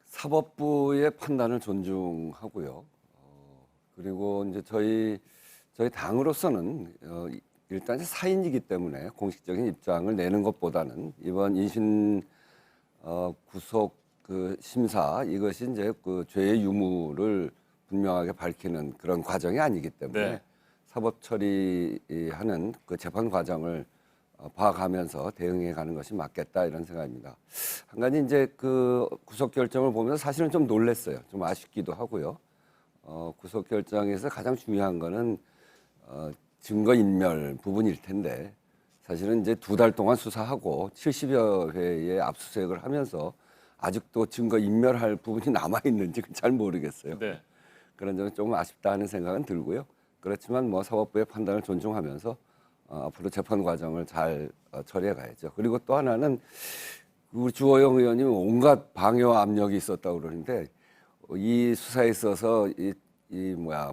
사법부의 판단을 존중하고요. 그리고 이제 저희 당으로서는 일단 사인이기 때문에 공식적인 입장을 내는 것보다는 이번 인신 구속 그 심사 이것이 이제 그 죄의 유무를 분명하게 밝히는 그런 과정이 아니기 때문에 네. 사법 처리하는 그 재판 과정을 봐가면서 대응해 가는 것이 맞겠다 이런 생각입니다. 한 가지 이제 그 구속 결정을 보면서 사실은 좀 놀랐어요. 좀 아쉽기도 하고요. 구속 결정에서 가장 중요한 거는 증거 인멸 부분일 텐데 사실은 이제 2달 동안 수사하고 70여 회의 압수수색을 하면서 아직도 증거 인멸할 부분이 남아 있는지 잘 모르겠어요. 네. 그런 점은 조금 아쉽다 하는 생각은 들고요. 그렇지만 뭐 사법부의 판단을 존중하면서 앞으로 재판 과정을 잘 처리해 가야죠. 그리고 또 하나는 우리 주호영 의원님 온갖 방해와 압력이 있었다고 그러는데 이 수사에 있어서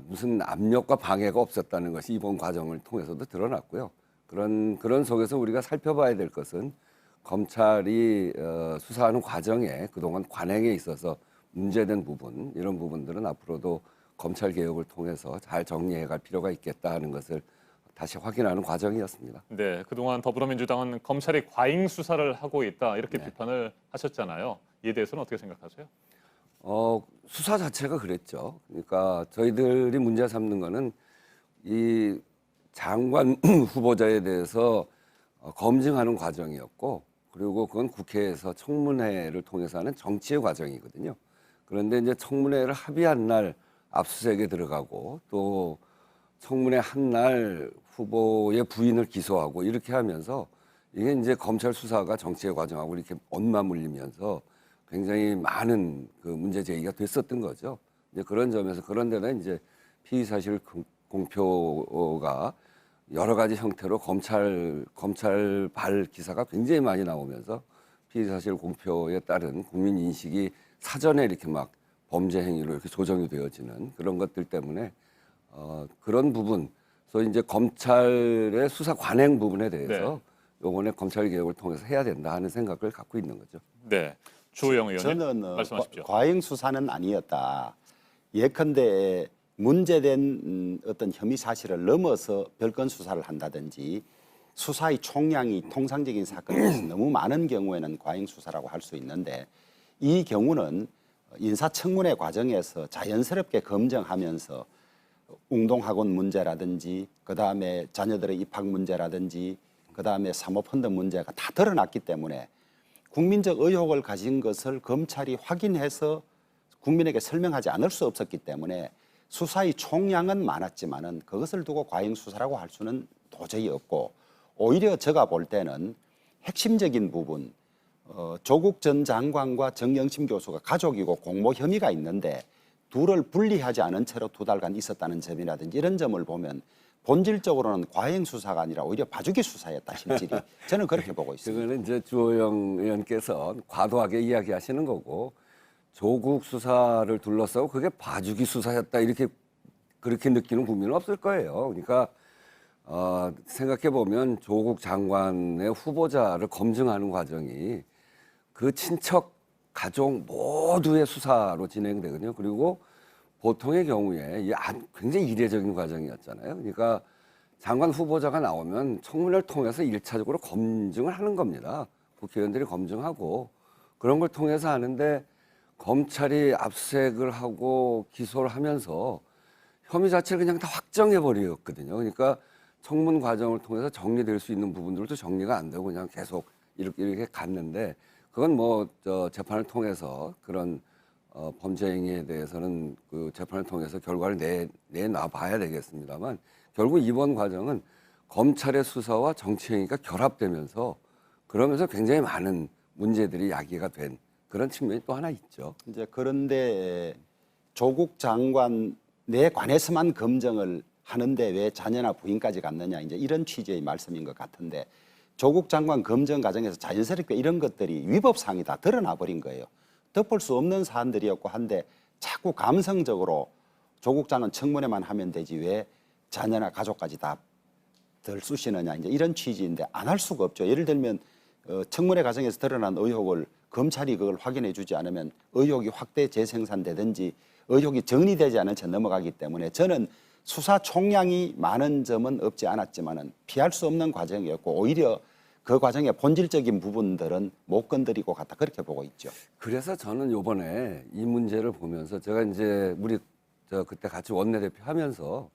무슨 압력과 방해가 없었다는 것이 이번 과정을 통해서도 드러났고요. 그런 속에서 우리가 살펴봐야 될 것은 검찰이 수사하는 과정에 그동안 관행에 있어서 문제된 부분 이런 부분들은 앞으로도 검찰 개혁을 통해서 잘 정리해 갈 필요가 있겠다 하는 것을 다시 확인하는 과정이었습니다. 네, 그동안 더불어민주당은 검찰이 과잉 수사를 하고 있다 이렇게 네. 비판을 하셨잖아요. 이에 대해서는 어떻게 생각하세요? 수사 자체가 그랬죠. 그러니까 저희들이 문제 삼는 거는 이 장관 후보자에 대해서 검증하는 과정이었고 그리고 그건 국회에서 청문회를 통해서 하는 정치의 과정이거든요. 그런데 이제 청문회를 합의한 날 압수수색에 들어가고 또 청문회 한 날 후보의 부인을 기소하고 이렇게 하면서 이게 이제 검찰 수사가 정치의 과정하고 이렇게 엇맞물리면서 굉장히 많은 그 문제 제기가 됐었던 거죠. 이제 그런 점에서 그런 데는 이제 피의 사실 공표가 여러 가지 형태로 검찰발 기사가 굉장히 많이 나오면서 피의 사실 공표에 따른 국민 인식이 사전에 이렇게 막 범죄 행위로 이렇게 조정이 되어지는 그런 것들 때문에 그런 부분, 소위 이제 검찰의 수사 관행 부분에 대해서 요번에 검찰 개혁을 통해서 해야 된다 하는 생각을 갖고 있는 거죠. 네, 주호영 의원님 저는 말씀하십시오. 과잉 수사는 아니었다. 예컨대 문제된 어떤 혐의 사실을 넘어서 별건 수사를 한다든지 수사의 총량이 통상적인 사건에서 너무 많은 경우에는 과잉 수사라고 할 수 있는데 이 경우는 인사청문회 과정에서 자연스럽게 검증하면서 웅동학원 문제라든지 그다음에 자녀들의 입학 문제라든지 그다음에 사모펀드 문제가 다 드러났기 때문에 국민적 의혹을 가진 것을 검찰이 확인해서 국민에게 설명하지 않을 수 없었기 때문에 수사의 총량은 많았지만은 그것을 두고 과잉 수사라고 할 수는 도저히 없고 오히려 제가 볼 때는 핵심적인 부분 조국 전 장관과 정영심 교수가 가족이고 공모 혐의가 있는데 둘을 분리하지 않은 채로 2달간 있었다는 점이라든지 이런 점을 보면 본질적으로는 과잉 수사가 아니라 오히려 봐주기 수사였다 실질이 저는 그렇게 보고 있습니다. 그거는 이제 주호영 의원께서 과도하게 이야기하시는 거고 조국 수사를 둘러싸고 그게 봐주기 수사였다 이렇게 그렇게 느끼는 국민은 없을 거예요. 그러니까 생각해 보면 조국 장관의 후보자를 검증하는 과정이 그 친척 가족 모두의 수사로 진행되거든요. 그리고 보통의 경우에 굉장히 이례적인 과정이었잖아요. 그러니까 장관 후보자가 나오면 청문회를 통해서 1차적으로 검증을 하는 겁니다. 국회의원들이 검증하고 그런 걸 통해서 하는데 검찰이 압수수색을 하고 기소를 하면서 혐의 자체를 그냥 다 확정해 버렸거든요. 그러니까 청문 과정을 통해서 정리될 수 있는 부분들도 정리가 안 되고 그냥 계속 이렇게 갔는데 그건 재판을 통해서 그런 범죄 행위에 대해서는 그 재판을 통해서 결과를 내놔 봐야 되겠습니다만 결국 이번 과정은 검찰의 수사와 정치 행위가 결합되면서 그러면서 굉장히 많은 문제들이 야기가 된 그런 측면이 또 하나 있죠. 이제 그런데 조국 장관 내 관해서만 검증을 하는데 왜 자녀나 부인까지 갔느냐 이제 이런 취지의 말씀인 것 같은데 조국 장관 검증 과정에서 자연스럽게 이런 것들이 위법 사항이 다 드러나 버린 거예요. 덮을 수 없는 사안들이었고 한데 자꾸 감성적으로 조국 장관 청문회만 하면 되지 왜 자녀나 가족까지 다 덜 쑤시느냐 이제 이런 취지인데 안 할 수가 없죠. 예를 들면 청문회 과정에서 드러난 의혹을 검찰이 그걸 확인해 주지 않으면 의혹이 확대 재생산되든지 의혹이 정리되지 않은 채 넘어가기 때문에 저는 수사 총량이 많은 점은 없지 않았지만은 피할 수 없는 과정이었고 오히려 그 과정의 본질적인 부분들은 못 건드리고 갔다 그렇게 보고 있죠. 그래서 저는 이번에 이 문제를 보면서 제가 이제 우리 그때 같이 원내대표 하면서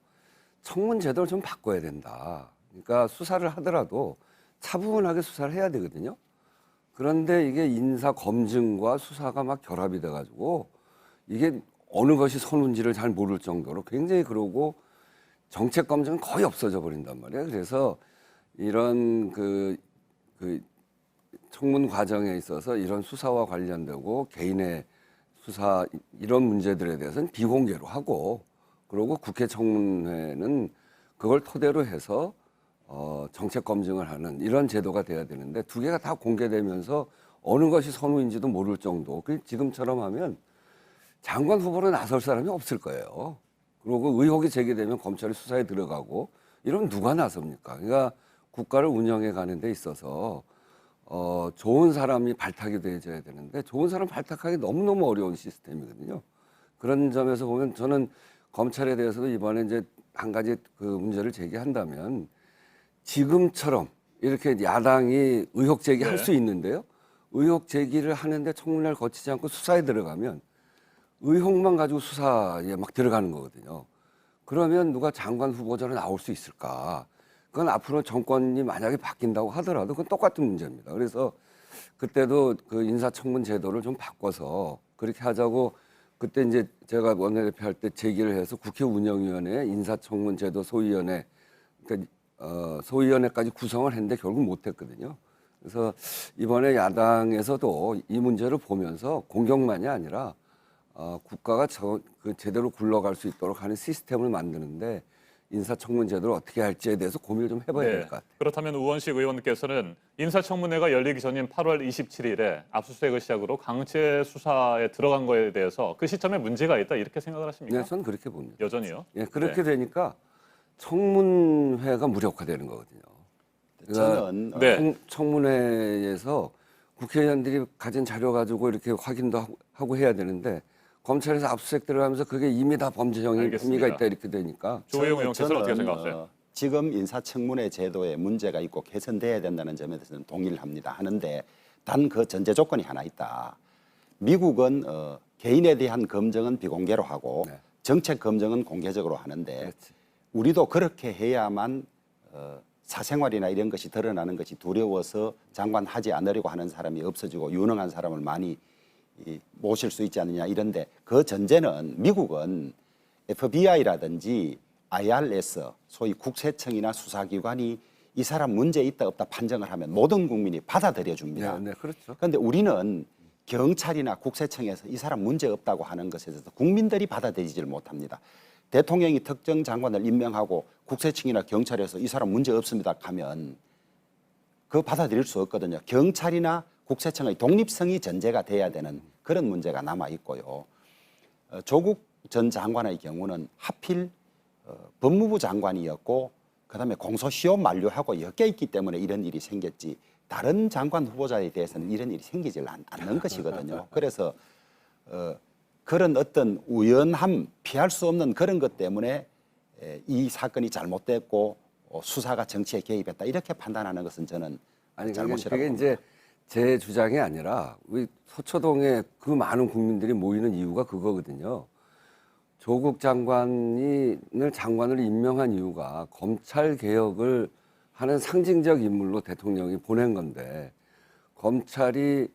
청문 제도를 좀 바꿔야 된다. 그러니까 수사를 하더라도 차분하게 수사를 해야 되거든요. 그런데 이게 인사 검증과 수사가 막 결합이 돼가지고 이게 어느 것이 선운지를 잘 모를 정도로 굉장히 그러고 정책 검증은 거의 없어져 버린단 말이에요. 그래서 이런 그 청문 과정에 있어서 이런 수사와 관련되고 개인의 수사 이런 문제들에 대해서는 비공개로 하고 그리고 국회 청문회는 그걸 토대로 해서 정책 검증을 하는 이런 제도가 돼야 되는데 두 개가 다 공개되면서 어느 것이 선우인지도 모를 정도. 지금처럼 하면 장관 후보로 나설 사람이 없을 거예요. 그리고 의혹이 제기되면 검찰이 수사에 들어가고 이러면 누가 나섭니까? 그러니까 국가를 운영해 가는 데 있어서 좋은 사람이 발탁이 되어야 되는데 좋은 사람 발탁하기 너무너무 어려운 시스템이거든요. 그런 점에서 보면 저는 검찰에 대해서도 이번에 이제 한 가지 그 문제를 제기한다면 지금처럼 이렇게 야당이 의혹 제기할 수 있는데요. 의혹 제기를 하는데 청문회를 거치지 않고 수사에 들어가면 의혹만 가지고 수사에 막 들어가는 거거든요. 그러면 누가 장관 후보자로 나올 수 있을까? 그건 앞으로 정권이 만약에 바뀐다고 하더라도 그건 똑같은 문제입니다. 그래서 그때도 그 인사청문 제도를 좀 바꿔서 그렇게 하자고 그때 이제 제가 원내대표 할 때 제기를 해서 국회 운영위원회 인사청문 제도 소위원회 그러니까 소위원회까지 구성을 했는데 결국 못했거든요. 그래서 이번에 야당에서도 이 문제를 보면서 공격만이 아니라 국가가 제대로 굴러갈 수 있도록 하는 시스템을 만드는데 인사청문 제도를 어떻게 할지에 대해서 고민을 좀 해봐야 될 것 같아요. 그렇다면 우원식 의원께서는 인사청문회가 열리기 전인 8월 27일에 압수수색을 시작으로 강제 수사에 들어간 거에 대해서 그 시점에 문제가 있다 이렇게 생각을 하십니까? 네, 저는 그렇게 봅니다. 여전히요? 예, 그렇게 되니까 청문회가 무력화되는 거거든요. 저는 청문회에서 국회의원들이 가진 자료 가지고 이렇게 확인도 하고 해야 되는데 검찰에서 압수수색 들어가면서 그게 이미 다 범죄형이 혐의가 있다 이렇게 되니까. 조혜영 의원께서는 어떻게 생각하세요? 지금 인사청문회 제도에 문제가 있고 개선돼야 된다는 점에 대해서는 동의를 합니다. 하는데 단 그 전제 조건이 하나 있다. 미국은 개인에 대한 검증은 비공개로 하고 정책 검증은 공개적으로 하는데 우리도 그렇게 해야만 사생활이나 이런 것이 드러나는 것이 두려워서 장관 하지 않으려고 하는 사람이 없어지고 유능한 사람을 많이 모실 수 있지 않느냐 이런데 그 전제는 미국은 FBI라든지 IRS 소위 국세청이나 수사기관이 이 사람 문제 있다 없다 판정을 하면 모든 국민이 받아들여 줍니다. 네, 그렇죠. 그런데 우리는 경찰이나 국세청에서 이 사람 문제 없다고 하는 것에 대해서 국민들이 받아들이질 못합니다. 대통령이 특정 장관을 임명하고 국세청이나 경찰에서 이 사람 문제 없습니다 하면 그거 받아들일 수 없거든요. 경찰이나 국세청의 독립성이 전제가 돼야 되는 그런 문제가 남아 있고요. 조국 전 장관의 경우는 하필 법무부 장관이었고 그다음에 공소시효 만료하고 엮여 있기 때문에 이런 일이 생겼지 다른 장관 후보자에 대해서는 이런 일이 생기지 않는 것이거든요. 그래서 그런 어떤 우연함, 피할 수 없는 그런 것 때문에 이 사건이 잘못됐고 수사가 정치에 개입했다 이렇게 판단하는 것은 저는 잘못이라고 그게 봅니다. 이제 제 주장이 아니라 우리 서초동에 그 많은 국민들이 모이는 이유가 그거거든요. 조국 장관을 임명한 이유가 검찰 개혁을 하는 상징적 인물로 대통령이 보낸 건데 검찰이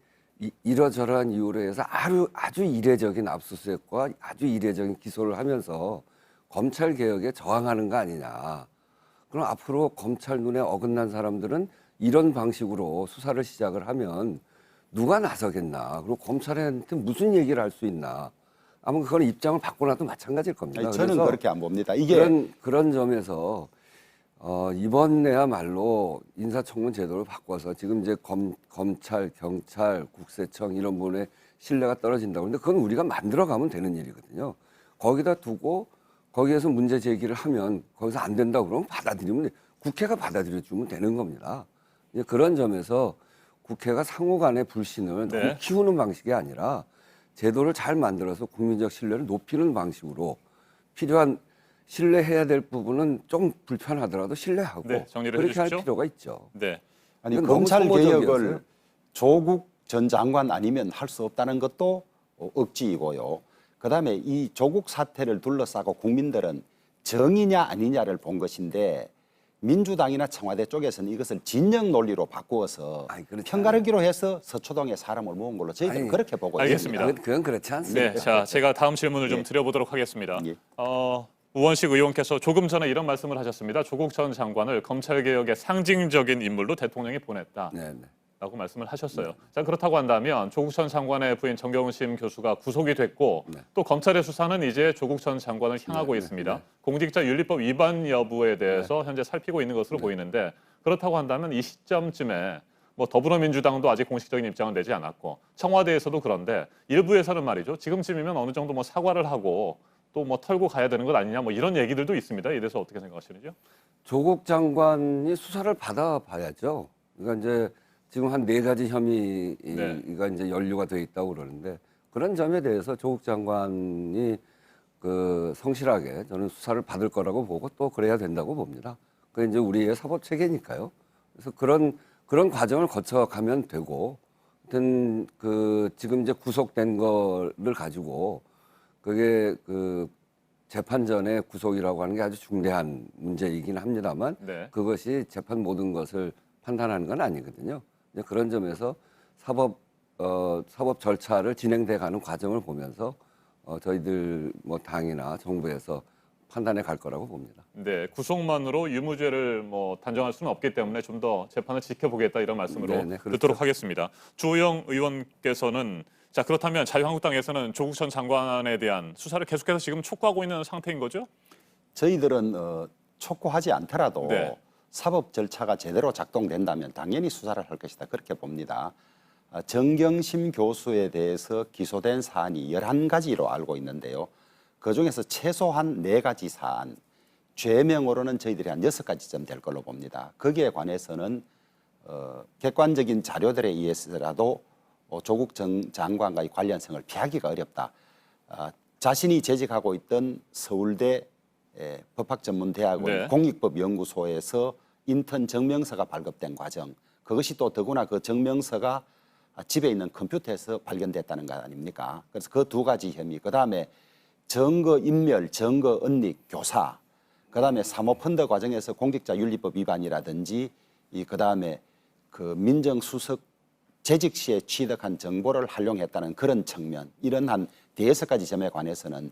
이러저러한 이유로 해서 아주 이례적인 압수수색과 아주 이례적인 기소를 하면서 검찰 개혁에 저항하는 거 아니냐. 그럼 앞으로 검찰 눈에 어긋난 사람들은 이런 방식으로 수사를 시작을 하면 누가 나서겠나. 그리고 검찰한테 무슨 얘기를 할 수 있나. 아마 그건 입장을 바꿔놔도 마찬가지일 겁니다. 아니, 저는 그렇게 안 봅니다. 이게 그런 점에서 이번에야말로 인사청문 제도를 바꿔서 지금 이제 검찰, 경찰, 국세청 이런 부분에 신뢰가 떨어진다고. 근데 그건 우리가 만들어가면 되는 일이거든요. 거기다 두고 거기에서 문제 제기를 하면 거기서 안 된다고 그러면 받아들이면 국회가 받아들여주면 되는 겁니다. 이제 그런 점에서 국회가 상호 간의 불신을 너무 키우는 방식이 아니라 제도를 잘 만들어서 국민적 신뢰를 높이는 방식으로 필요한 신뢰해야 될 부분은 좀 불편하더라도 신뢰하고 정리를 그렇게 할 해주십시오. 필요가 있죠. 아니 이건 너무 검찰 소모적이었어요. 개혁을 조국 전 장관 아니면 할 수 없다는 것도 억지이고요. 그다음에 이 조국 사태를 둘러싸고 국민들은 정의냐 아니냐를 본 것인데 민주당이나 청와대 쪽에서는 이것을 진영 논리로 바꾸어서 편가르기로 해서 서초동에 사람을 모은 걸로 저희들은 그렇게 보고 알겠습니다. 있습니다. 그건 그렇지 않습니다. 네, 자 제가 다음 질문을 좀 드려보도록 하겠습니다. 우원식 의원께서 조금 전에 이런 말씀을 하셨습니다. 조국 전 장관을 검찰개혁의 상징적인 인물로 대통령이 보냈다. 라고 말씀을 하셨어요. 자, 그렇다고 한다면 조국 전 장관의 부인 정경심 교수가 구속이 됐고 또 검찰의 수사는 이제 조국 전 장관을 향하고 있습니다. 공직자윤리법 위반 여부에 대해서 현재 살피고 있는 것으로 보이는데 그렇다고 한다면 이 시점쯤에 뭐 더불어민주당도 아직 공식적인 입장은 내지 않았고 청와대에서도 그런데 일부에서는 말이죠. 지금쯤이면 어느 정도 뭐 사과를 하고 또 뭐 털고 가야 되는 것 아니냐 뭐 이런 얘기들도 있습니다. 이에 대해서 어떻게 생각하시는지요? 조국 장관이 수사를 받아봐야죠. 그러니까 이제 지금 한 4가지 혐의가 이제 연루가 돼 있다고 그러는데 그런 점에 대해서 조국 장관이 그 성실하게 저는 수사를 받을 거라고 보고 또 그래야 된다고 봅니다. 그게 이제 우리의 사법 체계니까요. 그래서 그런 과정을 거쳐가면 되고, 하여튼 그 지금 이제 구속된 거를 가지고 그게 그 재판 전에 구속이라고 하는 게 아주 중대한 문제이긴 합니다만 그것이 재판 모든 것을 판단하는 건 아니거든요. 그런 점에서 사법 절차를 진행돼가는 과정을 보면서 저희들 뭐 당이나 정부에서 판단해 갈 거라고 봅니다. 네, 구속만으로 유무죄를 뭐 단정할 수는 없기 때문에 좀 더 재판을 지켜보겠다 이런 말씀으로 그렇죠. 듣도록 하겠습니다. 주호영 의원께서는 자 그렇다면 자유한국당에서는 조국 전 장관에 대한 수사를 계속해서 지금 촉구하고 있는 상태인 거죠? 저희들은 촉구하지 않더라도 사법 절차가 제대로 작동된다면 당연히 수사를 할 것이다. 그렇게 봅니다. 정경심 교수에 대해서 기소된 사안이 11가지로 알고 있는데요. 그중에서 최소한 4가지 사안, 죄명으로는 저희들이 한 6가지쯤 될 걸로 봅니다. 거기에 관해서는 객관적인 자료들에 의해서라도 조국 전 장관과의 관련성을 피하기가 어렵다. 자신이 재직하고 있던 서울대 법학전문대학원 공익법연구소에서 인턴 증명서가 발급된 과정, 그것이 또 더구나 그 증명서가 집에 있는 컴퓨터에서 발견됐다는 거 아닙니까? 그래서 그 2가지 혐의, 그 다음에 증거 인멸, 증거 은닉, 교사, 그 다음에 사모펀드 과정에서 공직자윤리법 위반이라든지 그 다음에 그 민정수석 재직 시에 취득한 정보를 활용했다는 그런 측면, 이런 한 5가지 점에 관해서는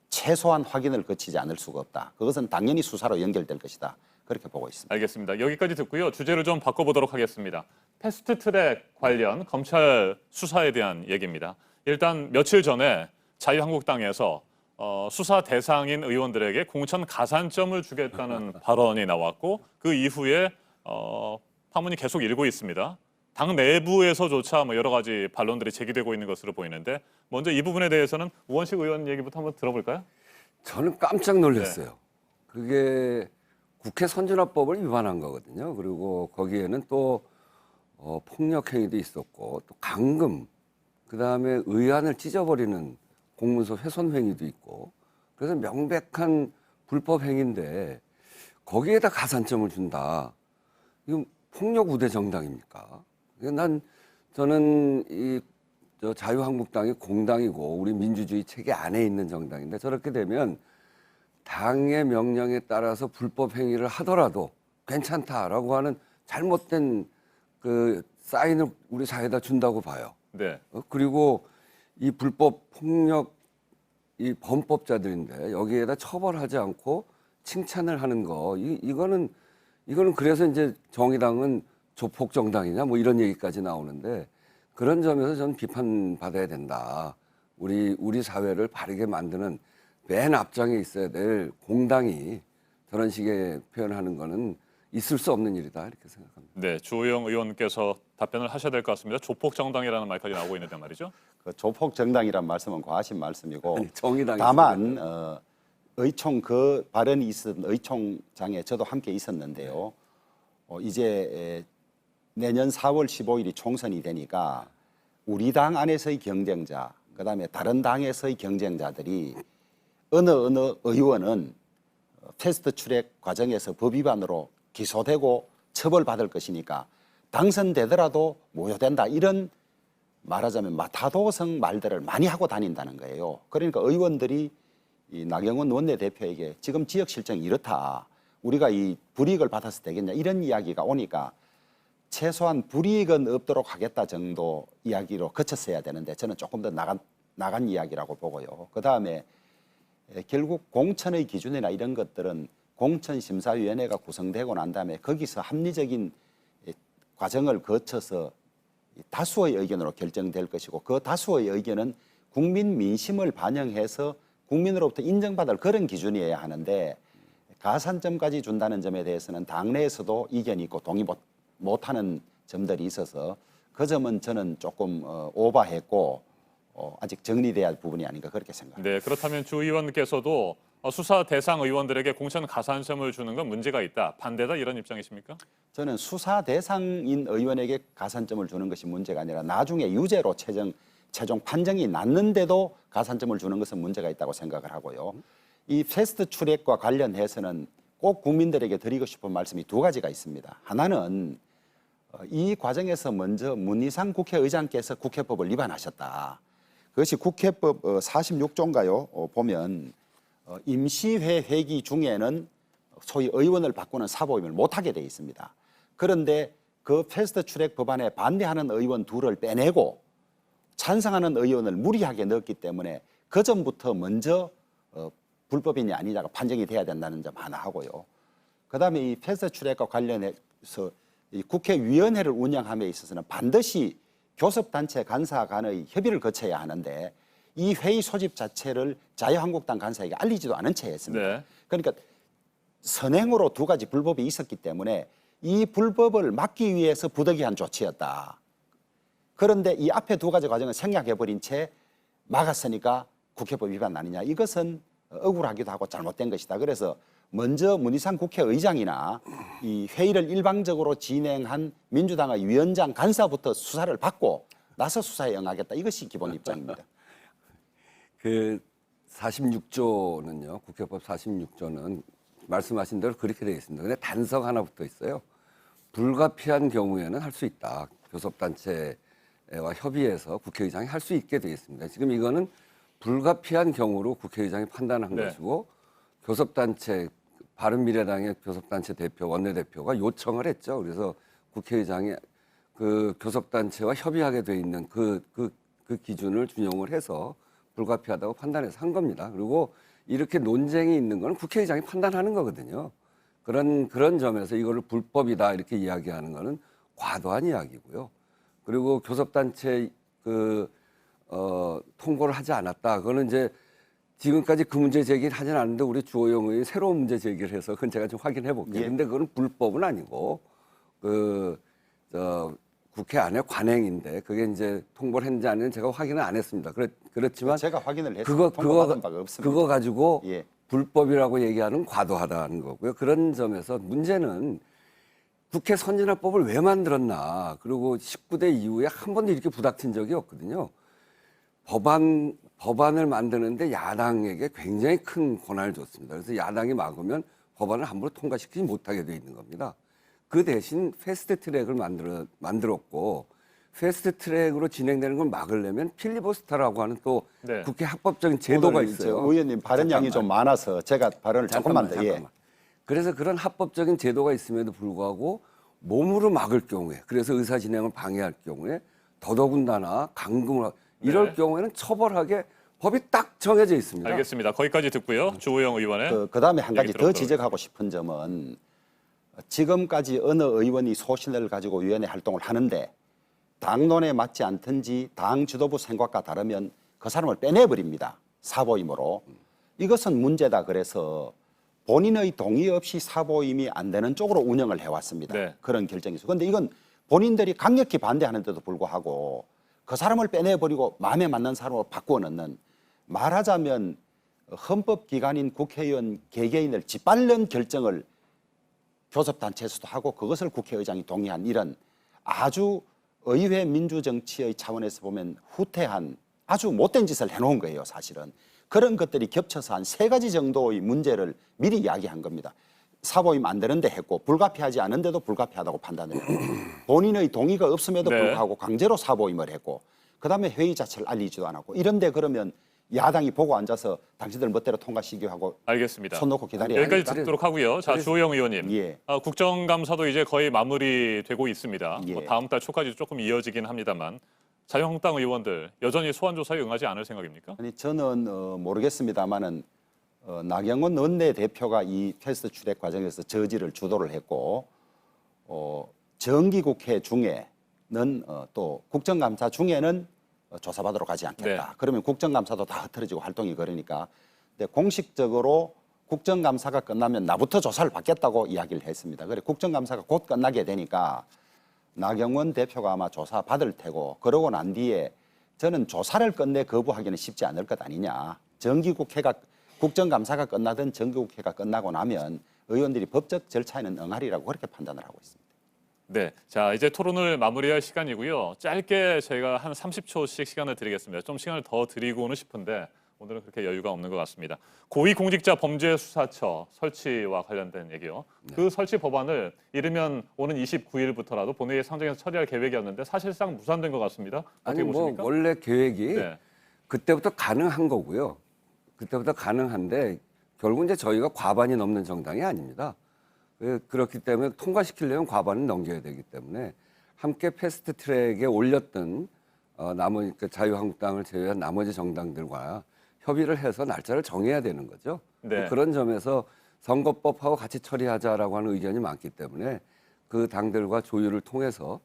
최소한 확인을 거치지 않을 수가 없다. 그것은 당연히 수사로 연결될 것이다. 그렇게 보고 있습니다. 알겠습니다. 여기까지 듣고요. 주제를 좀 바꿔보도록 하겠습니다. 패스트트랙 관련 검찰 수사에 대한 얘기입니다. 일단 며칠 전에 자유한국당에서 수사 대상인 의원들에게 공천 가산점을 주겠다는 발언이 나왔고 그 이후에 파문이 계속 일고 있습니다. 당 내부에서조차 뭐 여러 가지 반론들이 제기되고 있는 것으로 보이는데 먼저 이 부분에 대해서는 우원식 의원 얘기부터 한번 들어볼까요? 저는 깜짝 놀랐어요. 그게 국회 선진화법을 위반한 거거든요. 그리고 거기에는 또 폭력 행위도 있었고 또 감금, 그다음에 의안을 찢어버리는 공문서 훼손 행위도 있고, 그래서 명백한 불법 행위인데 거기에다 가산점을 준다. 이거 폭력 우대 정당입니까? 저는 저 자유한국당이 공당이고 우리 민주주의 체계 안에 있는 정당인데 저렇게 되면 당의 명령에 따라서 불법 행위를 하더라도 괜찮다라고 하는 잘못된 그 사인을 우리 사회에다 준다고 봐요. 그리고 이 불법 폭력 이 범법자들인데 여기에다 처벌하지 않고 칭찬을 하는 거 이거는 그래서 이제 정의당은 조폭 정당이냐 뭐 이런 얘기까지 나오는데 그런 점에서 저는 비판받아야 된다. 우리 사회를 바르게 만드는 맨 앞장에 있어야 될 공당이 저런 식의 표현하는 거는 있을 수 없는 일이다 이렇게 생각합니다. 네, 주호영 의원께서 답변을 하셔야 될 것 같습니다. 조폭 정당이라는 말까지 나오고 있는데 말이죠. 그 조폭 정당이란 말씀은 과하신 말씀이고 아니, 정의당이 다만 의총 그 발언이 있었던 의총장에 저도 함께 있었는데요. 이제 내년 4월 15일이 총선이 되니까 우리 당 안에서의 경쟁자, 그다음에 다른 당에서의 경쟁자들이 어느 의원은 패스트 트랙 과정에서 법 위반으로 기소되고 처벌받을 것이니까 당선되더라도 모욕된다, 이런 말하자면 마타도성 말들을 많이 하고 다닌다는 거예요. 그러니까 의원들이 이 나경원 원내대표에게 지금 지역 실정이 이렇다, 우리가 이 불이익을 받아서 되겠냐, 이런 이야기가 오니까 최소한 불이익은 없도록 하겠다 정도 이야기로 그쳤어야 되는데 저는 조금 더 나간 이야기라고 보고요. 그다음에 결국 공천의 기준이나 이런 것들은 공천심사위원회가 구성되고 난 다음에 거기서 합리적인 과정을 거쳐서 다수의 의견으로 결정될 것이고, 그 다수의 의견은 국민 민심을 반영해서 국민으로부터 인정받을 그런 기준이어야 하는데, 가산점까지 준다는 점에 대해서는 당내에서도 이견이 있고 동의 못하는 점들이 있어서 그 점은 저는 조금 오버했고 아직 정리돼야 할 부분이 아닌가 그렇게 생각합니다. 네, 그렇다면 주 의원께서도 수사 대상 의원들에게 공천 가산점을 주는 건 문제가 있다, 반대다, 이런 입장이십니까? 저는 수사 대상인 의원에게 가산점을 주는 것이 문제가 아니라 나중에 유죄로 최종 판정이 났는데도 가산점을 주는 것은 문제가 있다고 생각을 하고요. 이 패스트 트랙과 관련해서는 꼭 국민들에게 드리고 싶은 말씀이 두 가지가 있습니다. 하나는 이 과정에서 먼저 문희상 국회의장께서 국회법을 위반하셨다. 그것이 국회법 46조인가요? 보면 임시회 회기 중에는 소위 의원을 바꾸는 사보임을 못하게 돼 있습니다. 그런데 그 패스트 트랙 법안에 반대하는 의원 둘을 빼내고 찬성하는 의원을 무리하게 넣었기 때문에 그 전부터 먼저 불법이냐 아니냐가 판정이 돼야 된다는 점 하나 하고요. 그다음에 이 패스트 트랙과 관련해서 이 국회위원회를 운영함에 있어서는 반드시 교섭단체 간사 간의 협의를 거쳐야 하는데 이 회의 소집 자체를 자유한국당 간사에게 알리지도 않은 채 했습니다. 네. 그러니까 선행으로 두 가지 불법이 있었기 때문에 이 불법을 막기 위해서 부득이한 조치였다. 그런데 이 앞에 두 가지 과정을 생략해버린 채 막았으니까 국회법 위반 아니냐. 이것은 억울하기도 하고 잘못된 것이다. 그래서 먼저 문희상 국회의장이나 이 회의를 일방적으로 진행한 민주당의 위원장 간사부터 수사를 받고 나서 수사에 응하겠다. 이것이 기본 입장입니다. 그 46조는요, 국회법 46조는 말씀하신 대로 그렇게 되어 있습니다. 근데 단서가 하나 붙어 있어요. 불가피한 경우에는 할 수 있다. 교섭단체와 협의해서 국회의장이 할 수 있게 되어 있습니다. 지금 이거는 불가피한 경우로 국회의장이 판단한 것이고, 교섭단체, 바른미래당의 교섭단체 대표, 원내대표가 요청을 했죠. 그래서 국회의장이 그 교섭단체와 협의하게 돼 있는 그 기준을 준용을 해서 불가피하다고 판단해서 한 겁니다. 그리고 이렇게 논쟁이 있는 건 국회의장이 판단하는 거거든요. 그런 점에서 이거를 불법이다 이렇게 이야기하는 거는 과도한 이야기고요. 그리고 교섭단체 통보를 하지 않았다. 그거는 이제 지금까지 그 문제 제기를 하진 않는데 우리 주호영 의원이 새로운 문제 제기를 해서 그건 제가 좀 확인해 볼게요. 예. 근데 그건 불법은 아니고 국회 안에 관행인데 그게 이제 통보를 했는지 아닌지 제가 확인을 안 했습니다. 그렇지만 제가 확인을 했습니다. 통보받은 바가 없습니다. 그거 가지고 예. 불법이라는 얘기하는 과도하다는 거고요. 그런 점에서 문제는 국회 선진화법을 왜 만들었나. 그리고 19대 이후에 한 번도 이렇게 부닥친 적이 없거든요. 법안을 만드는데 야당에게 굉장히 큰 권한을 줬습니다. 그래서 야당이 막으면 법안을 함부로 통과시키지 못하게 돼 있는 겁니다. 그 대신 패스트 트랙을 만들었고, 패스트 트랙으로 진행되는 걸 막으려면 필리버스터라고 하는 또 국회 합법적인 제도가 있어요. 의원님 발언량이 좀 많아서 제가 발언을 조금만 더. 예. 그래서 그런 합법적인 제도가 있음에도 불구하고 몸으로 막을 경우에, 그래서 의사 진행을 방해할 경우에 더더군다나 강금을 이럴 경우에는 처벌하게 법이 딱 정해져 있습니다. 알겠습니다. 거기까지 듣고요. 주호영 의원의 그다음에 한 가지 더 지적하고 싶은 점은 지금까지 어느 의원이 소신을 가지고 위원회 활동을 하는데 당론에 맞지 않든지 당 지도부 생각과 다르면 그 사람을 빼내버립니다. 사보임으로. 이것은 문제다. 그래서 본인의 동의 없이 사보임이 안 되는 쪽으로 운영을 해왔습니다. 네. 그런 결정이 있어. 그런데 이건 본인들이 강력히 반대하는데도 불구하고 그 사람을 빼내버리고 마음에 맞는 사람으로 바꾸어 넣는, 말하자면 헌법기관인 국회의원 개개인을 짓밟는 결정을 교섭단체에서도 하고 그것을 국회의장이 동의한 이런 아주 의회 민주정치의 차원에서 보면 후퇴한 아주 못된 짓을 해놓은 거예요, 사실은. 그런 것들이 겹쳐서 한 3가지 정도의 문제를 미리 이야기한 겁니다. 사보임 안 되는데 했고 불가피하지 않은데도 불가피하다고 판단을 했고 본인의 동의가 없음에도 네. 불구하고 강제로 사보임을 했고 그다음에 회의 자체를 알리지도 않았고 이런데 그러면 야당이 보고 앉아서 당신들 멋대로 통과시키고 하고 알겠습니다. 손 놓고 기다려야 여기까지 하니까. 듣도록 하고요. 자, 주호영 의원님. 예. 국정감사도 이제 거의 마무리되고 있습니다. 예. 뭐 다음 달 초까지 조금 이어지긴 합니다만 자유한국당 의원들 여전히 소환조사에 응하지 않을 생각입니까? 아니 저는 모르겠습니다만은 나경원 원내대표가 이 테스트 출액 과정에서 저지를 주도를 했고 정기국회 중에는 또 국정감사 중에는 조사받으러 가지 않겠다. 네. 그러면 국정감사도 다 흐트러지고 활동이 그러니까. 근데 공식적으로 국정감사가 끝나면 나부터 조사를 받겠다고 이야기를 했습니다. 그래 국정감사가 곧 끝나게 되니까 나경원 대표가 아마 조사 받을 테고 그러고 난 뒤에 저는 조사를 끝내 거부하기는 쉽지 않을 것 아니냐. 정기국회가 국정감사가 끝나든 정기국회가 끝나고 나면 의원들이 법적 절차에는 응하리라고 그렇게 판단을 하고 있습니다. 네, 자 이제 토론을 마무리할 시간이고요. 짧게 저희가 한 30초씩 시간을 드리겠습니다. 좀 시간을 더 드리고는 싶은데 오늘은 그렇게 여유가 없는 것 같습니다. 고위공직자범죄수사처 설치와 관련된 얘기요. 그 설치 법안을 이르면 오는 29일부터라도 본회의에 상정해서 처리할 계획이었는데 사실상 무산된 것 같습니다. 어떻게 아니 보십니까? 뭐 원래 계획이 네. 그때부터 가능한 거고요. 그때부터 가능한데 결국 이제 저희가 과반이 넘는 정당이 아닙니다. 그렇기 때문에 통과시키려면 과반은 넘겨야 되기 때문에 함께 패스트트랙에 올렸던 나머지 자유한국당을 제외한 나머지 정당들과 협의를 해서 날짜를 정해야 되는 거죠. 네. 그런 점에서 선거법하고 같이 처리하자라고 하는 의견이 많기 때문에 그 당들과 조율을 통해서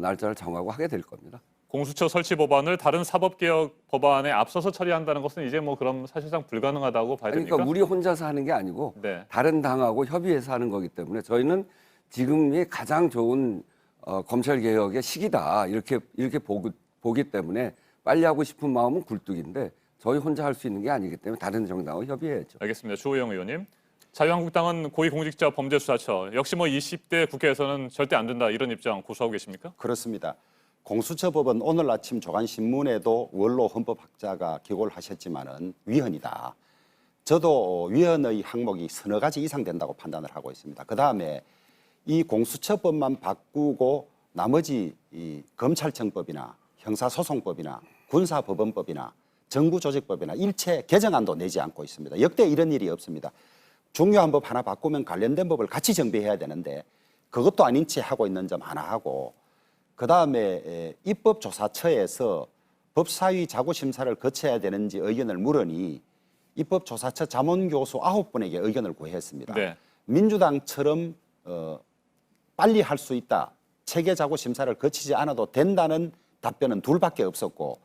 날짜를 정하고 하게 될 겁니다. 공수처 설치 법안을 다른 사법개혁 법안에 앞서서 처리한다는 것은 이제 뭐 그럼 사실상 불가능하다고 봐야 됩니까? 그러니까 우리 혼자서 하는 게 아니고 네. 다른 당하고 협의해서 하는 거기 때문에 저희는 지금이 가장 좋은 검찰 개혁의 시기다 이렇게 보기 때문에 빨리 하고 싶은 마음은 굴뚝인데 저희 혼자 할 수 있는 게 아니기 때문에 다른 정당하고 협의해야죠. 알겠습니다. 주호영 의원님. 자유한국당은 고위공직자범죄수사처 역시 뭐 20대 국회에서는 절대 안 된다 이런 입장 고수하고 계십니까? 그렇습니다. 공수처법은 오늘 아침 조간신문에도 원로 헌법학자가 기고를 하셨지만은 위헌이다. 저도 위헌의 항목이 서너 가지 이상 된다고 판단을 하고 있습니다. 그다음에 이 공수처법만 바꾸고 나머지 이 검찰청법이나 형사소송법이나 군사법원법이나 정부조직법이나 일체 개정안도 내지 않고 있습니다. 역대 이런 일이 없습니다. 중요한 법 하나 바꾸면 관련된 법을 같이 정비해야 되는데 그것도 아닌 채 하고 있는 점 하나 하고 그다음에 입법조사처에서 법사위 자구심사를 거쳐야 되는지 의견을 물으니 입법조사처 자문교수 9분에게 의견을 구했습니다. 네. 민주당처럼 빨리 할 수 있다. 체계 자구심사를 거치지 않아도 된다는 답변은 2밖에 없었고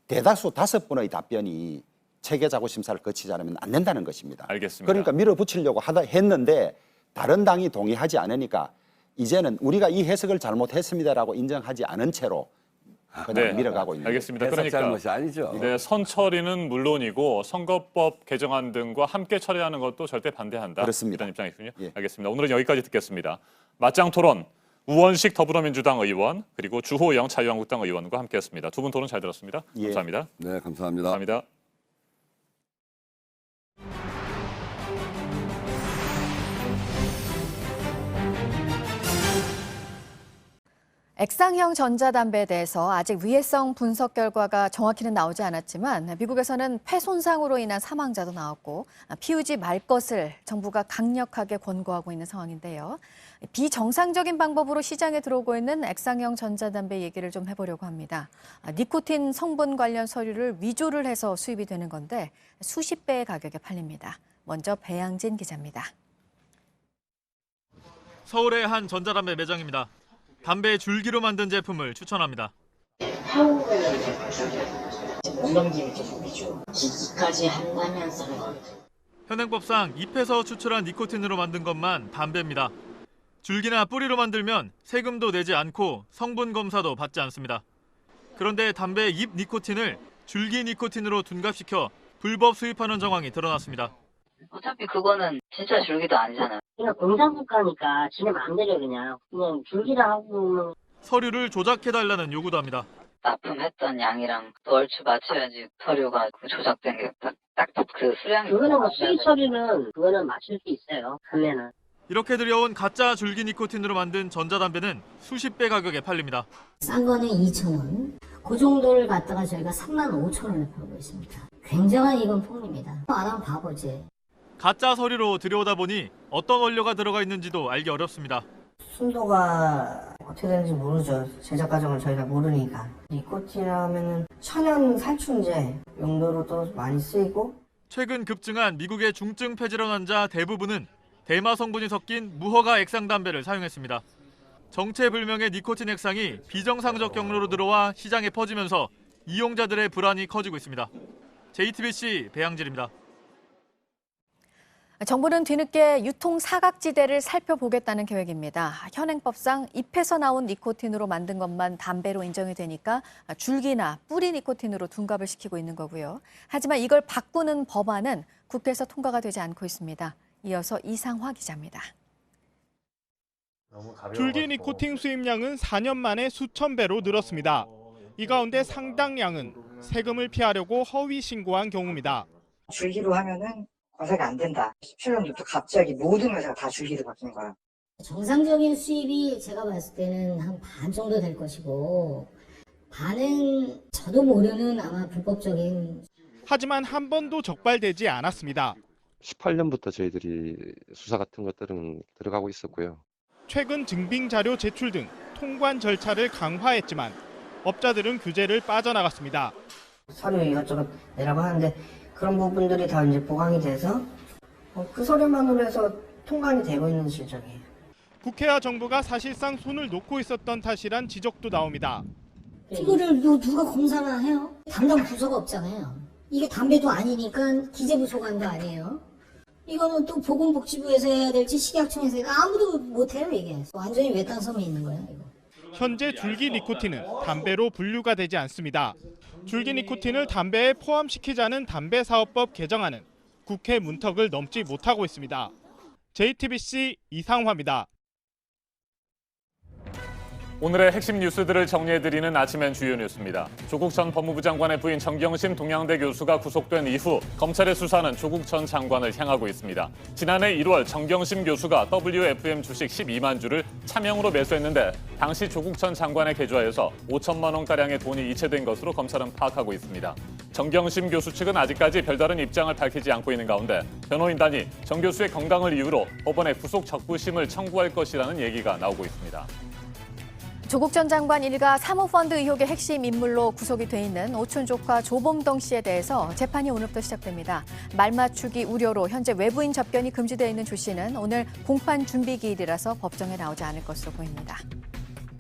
대다수 5분의 답변이 체계 자구심사를 거치지 않으면 안 된다는 것입니다. 알겠습니다. 그러니까 밀어붙이려고 했는데 다른 당이 동의하지 않으니까 이제는 우리가 이 해석을 잘못했습니다라고 인정하지 않은 채로 그냥 밀어가고 있는 알겠습니다. 해석 그러니까 잘못이 아니죠. 네, 선처리는 물론이고 선거법 개정안 등과 함께 처리하는 것도 절대 반대한다. 그렇습니다. 이런 입장이군요. 예. 알겠습니다. 오늘은 여기까지 듣겠습니다. 맞짱 토론 우원식 더불어민주당 의원 그리고 주호영 자유한국당 의원과 함께했습니다. 두 분 토론 잘 들었습니다. 예. 감사합니다. 네, 감사합니다. 감사합니다. 액상형 전자담배에 대해서 아직 위해성 분석 결과가 정확히는 나오지 않았지만 미국에서는 폐 손상으로 인한 사망자도 나왔고 피우지 말 것을 정부가 강력하게 권고하고 있는 상황인데요. 비정상적인 방법으로 시장에 들어오고 있는 액상형 전자담배 얘기를 좀 해보려고 합니다. 니코틴 성분 관련 서류를 위조를 해서 수입이 되는 건데 수십 배의 가격에 팔립니다. 먼저 배양진 기자입니다. 서울의 한 전자담배 매장입니다. 담배 줄기로 만든 제품을 추천합니다. 건강지휘 제품이죠. 시기까지 한다면서 현행법상 잎에서 추출한 니코틴으로 만든 것만 담배입니다. 줄기나 뿌리로 만들면 세금도 내지 않고 성분 검사도 받지 않습니다. 그런데 담배 잎 니코틴을 줄기 니코틴으로 둔갑시켜 불법 수입하는 정황이 드러났습니다. 어차피 그거는 진짜 줄기도 아니잖아요. 그냥 공산국가니까 지네 마음대로 그냥 줄기라 하고. 서류를 조작해달라는 요구도 합니다. 납품했던 양이랑 또 얼추 맞춰야지 서류가 조작된 게 딱 그 수량이. 그거는 뭐 수입 서류는 그거는 맞출 수 있어요. 판매는. 이렇게 들여온 가짜 줄기 니코틴으로 만든 전자담배는 수십 배 가격에 팔립니다. 싼 거는 2,000원. 그 정도를 갖다가 저희가 35,000원에 팔고 있습니다. 굉장한 이건 폭리입니다. 안 하면 바보지. 가짜 서류로 들여오다 보니 어떤 원료가 들어가 있는지도 알기 어렵습니다. 순도가 어떻게 되는지 모르죠. 제작 과정을 저희가 모르니까. 니코틴이라면 천연 살충제 용도로 또 많이 쓰이고. 최근 급증한 미국의 중증 폐질환 환자 대부분은 대마 성분이 섞인 무허가 액상 담배를 사용했습니다. 정체불명의 니코틴 액상이 비정상적 경로로 들어와 시장에 퍼지면서 이용자들의 불안이 커지고 있습니다. JTBC 배양질입니다. 정부는 뒤늦게 유통 사각지대를 살펴보겠다는 계획입니다. 현행법상 잎에서 나온 니코틴으로 만든 것만 담배로 인정이 되니까 줄기나 뿌리 니코틴으로 둔갑을 시키고 있는 거고요. 하지만 이걸 바꾸는 법안은 국회에서 통과가 되지 않고 있습니다. 이어서 이상화 기자입니다. 줄기 니코틴 수입량은 4년 만에 수천 배로 늘었습니다. 이 가운데 상당량은 세금을 피하려고 허위 신고한 경우입니다. 줄기로 하면은 과세가 안 된다. 17년부터 갑자기 모든 회사가 다 줄기로 바뀐 거야. 정상적인 수입이 제가 봤을 때는 한 반 정도 될 것이고 반은 저도 모르는 아마 불법적인. 하지만 한 번도 적발되지 않았습니다. 18년부터 저희들이 수사 같은 것들은 들어가고 있었고요. 최근 증빙 자료 제출 등 통관 절차를 강화했지만 업자들은 규제를 빠져나갔습니다. 서류 이것저것 내라고 하는데 그런 부분들이 다 이제 보강이 돼서 그 서류만으로 해서 통관이 되고 있는 실정이에요. 국회와 정부가 사실상 손을 놓고 있었던 탓이란 지적도 나옵니다. 이거를 누가 검사나 해요? 담당 부서가 없잖아요. 이게 담배도 아니니까 기재부소관도 아니에요. 이거는 또 보건복지부에서 해야 될지 식약청에서 해야 될지 아무도 못해요 이게. 완전히 외딴섬에 있는 거예요 이거. 현재 줄기 니코틴은 담배로 분류가 되지 않습니다. 줄기 니코틴을 담배에 포함시키자는 담배사업법 개정안은 국회 문턱을 넘지 못하고 있습니다. JTBC 이상화입니다. 오늘의 핵심 뉴스들을 정리해드리는 아침엔 주요 뉴스입니다. 조국 전 법무부 장관의 부인 정경심 동양대 교수가 구속된 이후 검찰의 수사는 조국 전 장관을 향하고 있습니다. 지난해 1월 정경심 교수가 WFM 주식 12만 주를 차명으로 매수했는데 당시 조국 전 장관의 계좌에서 5천만 원가량의 돈이 이체된 것으로 검찰은 파악하고 있습니다. 정경심 교수 측은 아직까지 별다른 입장을 밝히지 않고 있는 가운데 변호인단이 정 교수의 건강을 이유로 법원에 구속 적부심을 청구할 것이라는 얘기가 나오고 있습니다. 조국 전 장관 일가 사모펀드 의혹의 핵심 인물로 구속이 돼 있는 오촌 조카 조범동 씨에 대해서 재판이 오늘부터 시작됩니다. 말 맞추기 우려로 현재 외부인 접견이 금지되어 있는 조 씨는 오늘 공판 준비 기일이라서 법정에 나오지 않을 것으로 보입니다.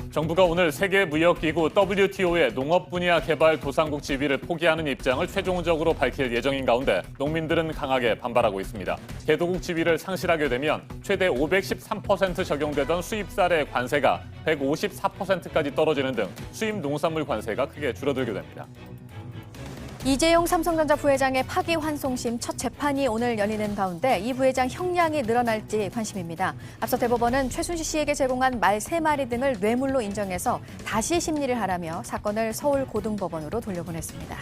정부가 오늘 세계무역기구 WTO의 농업 분야 개발 도상국 지위를 포기하는 입장을 최종적으로 밝힐 예정인 가운데 농민들은 강하게 반발하고 있습니다. 개도국 지위를 상실하게 되면 최대 513% 적용되던 수입쌀의 관세가 154%까지 떨어지는 등 수입 농산물 관세가 크게 줄어들게 됩니다. 이재용 삼성전자 부회장의 파기환송심 첫 재판이 오늘 열리는 가운데 이 부회장 형량이 늘어날지 관심입니다. 앞서 대법원은 최순실 씨에게 제공한 말 3마리 등을 뇌물로 인정해서 다시 심리를 하라며 사건을 서울고등법원으로 돌려보냈습니다.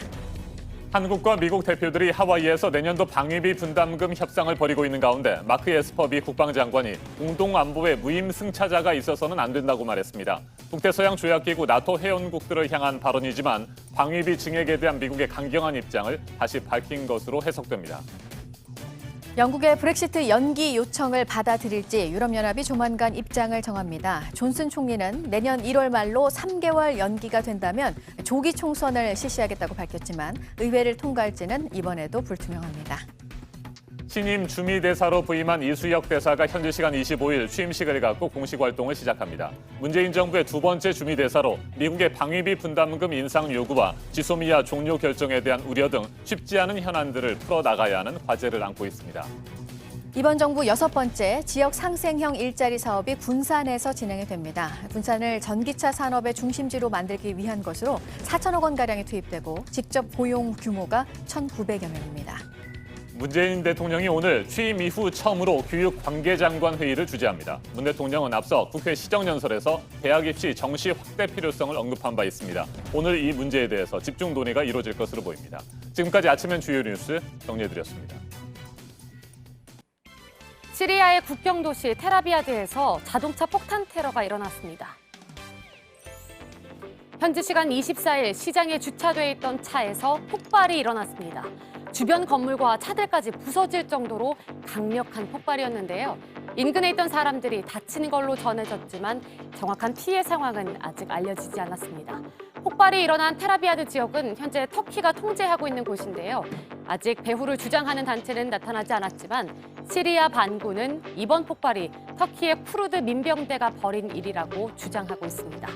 한국과 미국 대표들이 하와이에서 내년도 방위비 분담금 협상을 벌이고 있는 가운데 마크 에스퍼 미 국방장관이 공동안보에 무임 승차자가 있어서는 안 된다고 말했습니다. 북대서양 조약기구 나토 회원국들을 향한 발언이지만 방위비 증액에 대한 미국의 강경한 입장을 다시 밝힌 것으로 해석됩니다. 영국의 브렉시트 연기 요청을 받아들일지 유럽연합이 조만간 입장을 정합니다. 존슨 총리는 내년 1월 말로 3개월 연기가 된다면 조기 총선을 실시하겠다고 밝혔지만 의회를 통과할지는 이번에도 불투명합니다. 신임 주미대사로 부임한 이수혁 대사가 현지 시간 25일 취임식을 갖고 공식 활동을 시작합니다. 문재인 정부의 두 번째 주미대사로 미국의 방위비 분담금 인상 요구와 지소미아 종료 결정에 대한 우려 등 쉽지 않은 현안들을 풀어나가야 하는 과제를 안고 있습니다. 이번 정부 6번째 지역 상생형 일자리 사업이 군산에서 진행이 됩니다. 군산을 전기차 산업의 중심지로 만들기 위한 것으로 4천억 원가량이 투입되고 직접 고용 규모가 1,900여 명입니다. 문재인 대통령이 오늘 취임 이후 처음으로 교육관계장관 회의를 주재합니다. 문 대통령은 앞서 국회 시정연설에서 대학 입시 정시 확대 필요성을 언급한 바 있습니다. 오늘 이 문제에 대해서 집중 논의가 이루어질 것으로 보입니다. 지금까지 아침엔 주요 뉴스 정리해드렸습니다. 시리아의 국경 도시 텔아비아드에서 자동차 폭탄 테러가 일어났습니다. 현지 시간 24일 시장에 주차돼 있던 차에서 폭발이 일어났습니다. 주변 건물과 차들까지 부서질 정도로 강력한 폭발이었는데요. 인근에 있던 사람들이 다친 걸로 전해졌지만 정확한 피해 상황은 아직 알려지지 않았습니다. 폭발이 일어난 텔아비아드 지역은 현재 터키가 통제하고 있는 곳인데요. 아직 배후를 주장하는 단체는 나타나지 않았지만 시리아 반군은 이번 폭발이 터키의 쿠르드 민병대가 벌인 일이라고 주장하고 있습니다.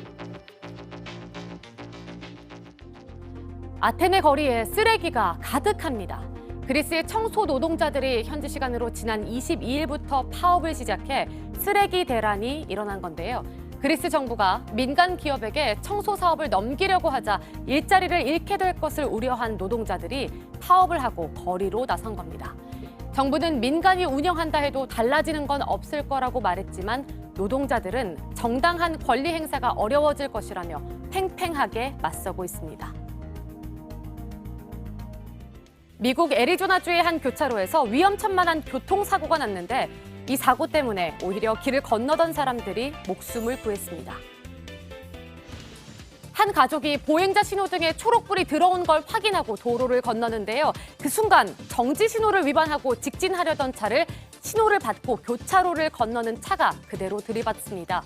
아테네 거리에 쓰레기가 가득합니다. 그리스의 청소 노동자들이 현지 시간으로 지난 22일부터 파업을 시작해 쓰레기 대란이 일어난 건데요. 그리스 정부가 민간 기업에게 청소 사업을 넘기려고 하자 일자리를 잃게 될 것을 우려한 노동자들이 파업을 하고 거리로 나선 겁니다. 정부는 민간이 운영한다 해도 달라지는 건 없을 거라고 말했지만 노동자들은 정당한 권리 행사가 어려워질 것이라며 팽팽하게 맞서고 있습니다. 미국 애리조나주의 한 교차로에서 위험천만한 교통사고가 났는데 이 사고 때문에 오히려 길을 건너던 사람들이 목숨을 구했습니다. 한 가족이 보행자 신호등에 초록불이 들어온 걸 확인하고 도로를 건너는데요. 그 순간 정지 신호를 위반하고 직진하려던 차를 신호를 받고 교차로를 건너는 차가 그대로 들이받습니다.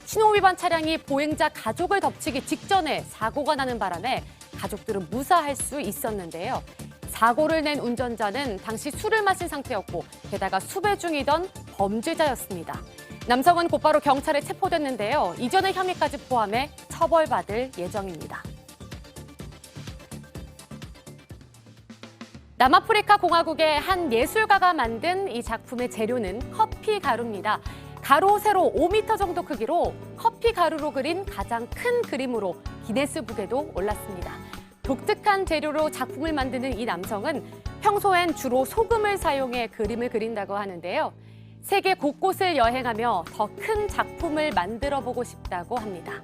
신호 위반 차량이 보행자 가족을 덮치기 직전에 사고가 나는 바람에 가족들은 무사할 수 있었는데요. 사고를 낸 운전자는 당시 술을 마신 상태였고 게다가 수배 중이던 범죄자였습니다. 남성은 곧바로 경찰에 체포됐는데요. 이전의 혐의까지 포함해 처벌받을 예정입니다. 남아프리카 공화국의 한 예술가가 만든 이 작품의 재료는 커피 가루입니다. 가로 세로 5m 정도 크기로 커피 가루로 그린 가장 큰 그림으로 기네스북에도 올랐습니다. 독특한 재료로 작품을 만드는 이 남성은 평소엔 주로 소금을 사용해 그림을 그린다고 하는데요. 세계 곳곳을 여행하며 더 큰 작품을 만들어 보고 싶다고 합니다.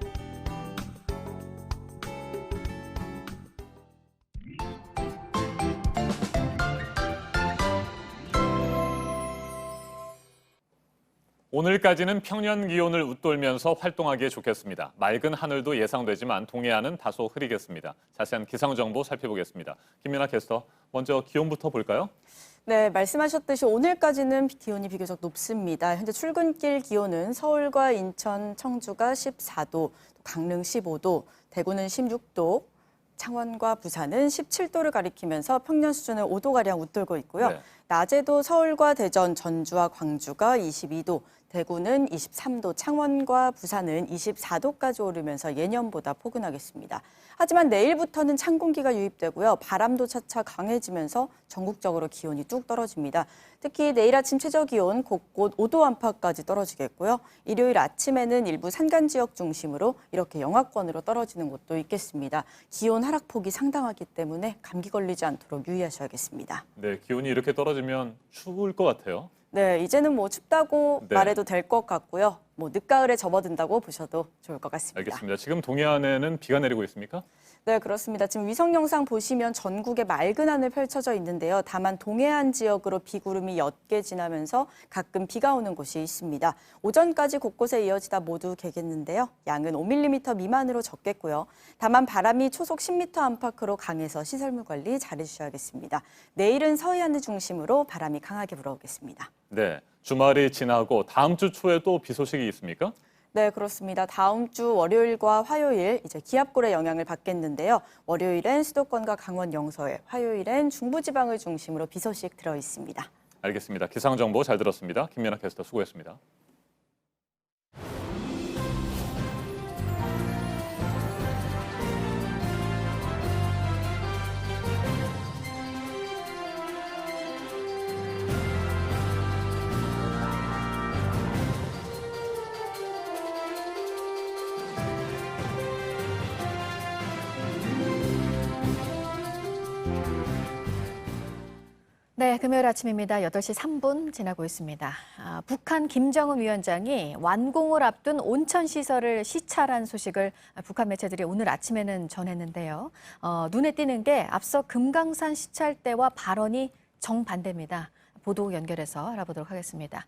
오늘까지는 평년 기온을 웃돌면서 활동하기에 좋겠습니다. 맑은 하늘도 예상되지만 동해안은 다소 흐리겠습니다. 자세한 기상 정보 살펴보겠습니다. 김민아 캐스터, 먼저 기온부터 볼까요? 네, 말씀하셨듯이 오늘까지는 기온이 비교적 높습니다. 현재 출근길 기온은 서울과 인천, 청주가 14도, 강릉 15도, 대구는 16도, 창원과 부산은 17도를 가리키면서 평년 수준을 5도가량 웃돌고 있고요. 네. 낮에도 서울과 대전, 전주와 광주가 22도, 대구는 23도, 창원과 부산은 24도까지 오르면서 예년보다 포근하겠습니다. 하지만 내일부터는 찬 공기가 유입되고요. 바람도 차차 강해지면서 전국적으로 기온이 뚝 떨어집니다. 특히 내일 아침 최저 기온 곳곳 5도 안팎까지 떨어지겠고요. 일요일 아침에는 일부 산간 지역 중심으로 이렇게 영하권으로 떨어지는 곳도 있겠습니다. 기온 하락폭이 상당하기 때문에 감기 걸리지 않도록 유의하셔야겠습니다. 네, 기온이 이렇게 떨어지면 추울 것 같아요. 네, 이제는 뭐 춥다고 네. 말해도 될 것 같고요. 뭐 늦가을에 접어든다고 보셔도 좋을 것 같습니다. 알겠습니다. 지금 동해안에는 비가 내리고 있습니까? 네, 그렇습니다. 지금 위성 영상 보시면 전국에 맑은 하늘 펼쳐져 있는데요. 다만 동해안 지역으로 비구름이 옅게 지나면서 가끔 비가 오는 곳이 있습니다. 오전까지 곳곳에 이어지다 모두 개겠는데요. 양은 5mm 미만으로 적겠고요. 다만 바람이 초속 10m 안팎으로 강해서 시설물 관리 잘해주셔야겠습니다. 내일은 서해안을 중심으로 바람이 강하게 불어오겠습니다. 네, 주말이 지나고 다음 주 초에 또 비 소식이 있습니까? 네, 그렇습니다. 다음 주 월요일과 화요일 이제 기압골의 영향을 받겠는데요. 월요일엔 수도권과 강원 영서에, 화요일엔 중부지방을 중심으로 비 소식 들어 있습니다. 알겠습니다. 기상정보 잘 들었습니다. 김연아 캐스터 수고했습니다. 네, 금요일 아침입니다. 8시 3분 지나고 있습니다. 북한 김정은 위원장이 완공을 앞둔 온천 시설을 시찰한 소식을 북한 매체들이 오늘 아침에는 전했는데요. 눈에 띄는 게 앞서 금강산 시찰 때와 발언이 정반대입니다. 보도 연결해서 알아보도록 하겠습니다.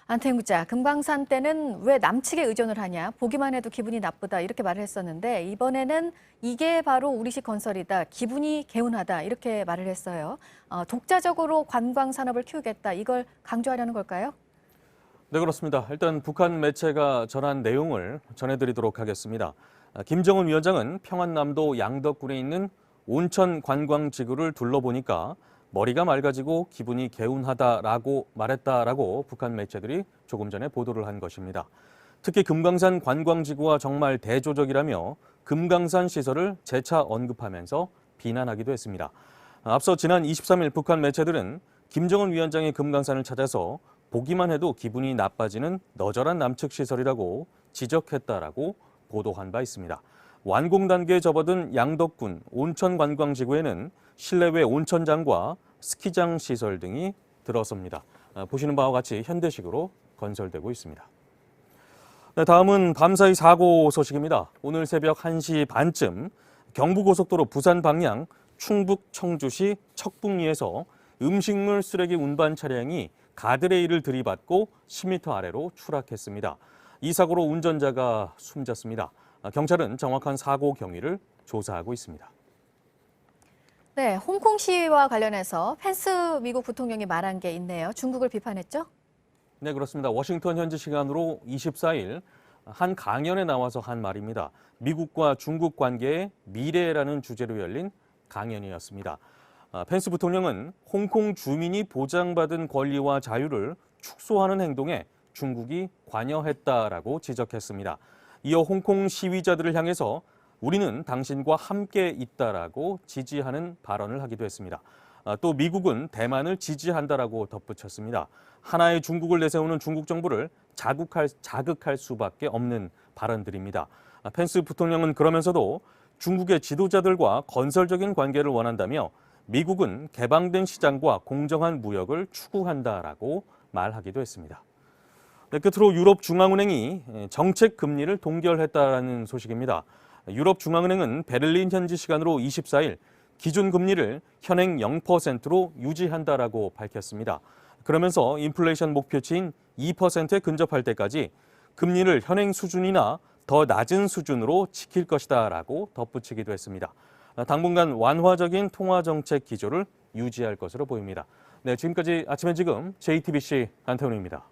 안태영 기자, 금강산 때는 왜 남측에 의존을 하냐, 보기만 해도 기분이 나쁘다 이렇게 말을 했었는데 이번에는 이게 바로 우리식 건설이다, 기분이 개운하다 이렇게 말을 했어요. 독자적으로 관광 산업을 키우겠다 이걸 강조하려는 걸까요? 네, 그렇습니다. 일단 북한 매체가 전한 내용을 전해드리도록 하겠습니다. 김정은 위원장은 평안남도 양덕군에 있는 온천 관광지구를 둘러보니까 머리가 맑아지고 기분이 개운하다라고 말했다라고 북한 매체들이 조금 전에 보도를 한 것입니다. 특히 금강산 관광지구가 정말 대조적이라며 금강산 시설을 재차 언급하면서 비난하기도 했습니다. 앞서 지난 23일 북한 매체들은 김정은 위원장이 금강산을 찾아서 보기만 해도 기분이 나빠지는 너절한 남측 시설이라고 지적했다라고 보도한 바 있습니다. 완공 단계에 접어든 양덕군 온천관광지구에는 실내외 온천장과 스키장 시설 등이 들어섭니다. 보시는 바와 같이 현대식으로 건설되고 있습니다. 네, 다음은 밤사이 사고 소식입니다. 오늘 새벽 1시 반쯤 경부고속도로 부산 방향 충북 청주시 척북리에서 음식물 쓰레기 운반 차량이 가드레일을 들이받고 10m 아래로 추락했습니다. 이 사고로 운전자가 숨졌습니다. 경찰은 정확한 사고 경위를 조사하고 있습니다. 네, 홍콩 시위와 관련해서 펜스 미국 부통령이 말한 게 있네요. 중국을 비판했죠? 네, 그렇습니다. 워싱턴 현지 시간으로 24일 한 강연에 나와서 한 말입니다. 미국과 중국 관계의 미래라는 주제로 열린 강연이었습니다. 펜스 부통령은 홍콩 주민이 보장받은 권리와 자유를 축소하는 행동에 중국이 관여했다라고 지적했습니다. 이어 홍콩 시위자들을 향해서 우리는 당신과 함께 있다라고 지지하는 발언을 하기도 했습니다. 또 미국은 대만을 지지한다라고 덧붙였습니다. 하나의 중국을 내세우는 중국 정부를 자극할 수밖에 없는 발언들입니다. 펜스 부통령은 그러면서도 중국의 지도자들과 건설적인 관계를 원한다며 미국은 개방된 시장과 공정한 무역을 추구한다라고 말하기도 했습니다. 네, 끝으로 유럽중앙은행이 정책 금리를 동결했다는 소식입니다. 유럽중앙은행은 베를린 현지 시간으로 24일 기준 금리를 현행 0%로 유지한다라고 밝혔습니다. 그러면서 인플레이션 목표치인 2%에 근접할 때까지 금리를 현행 수준이나 더 낮은 수준으로 지킬 것이다라고 덧붙이기도 했습니다. 당분간 완화적인 통화정책 기조를 유지할 것으로 보입니다. 네, 지금까지 아침엔 지금 JTBC 안태훈입니다.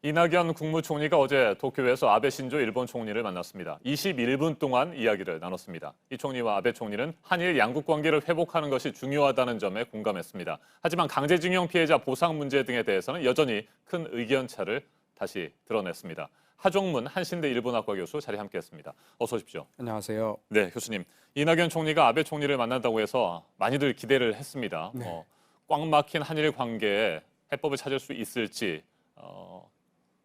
이낙연 국무총리가 어제 도쿄에서 아베 신조 일본 총리를 만났습니다. 21분 동안 이야기를 나눴습니다. 이 총리와 아베 총리는 한일 양국 관계를 회복하는 것이 중요하다는 점에 공감했습니다. 하지만 강제징용 피해자 보상 문제 등에 대해서는 여전히 큰 의견 차를 다시 드러냈습니다. 하종문 한신대 일본학과 교수 자리에 함께했습니다. 어서 오십시오. 안녕하세요. 네, 교수님. 이낙연 총리가 아베 총리를 만난다고 해서 많이들 기대를 했습니다. 네. 꽉 막힌 한일 관계에 해법을 찾을 수 있을지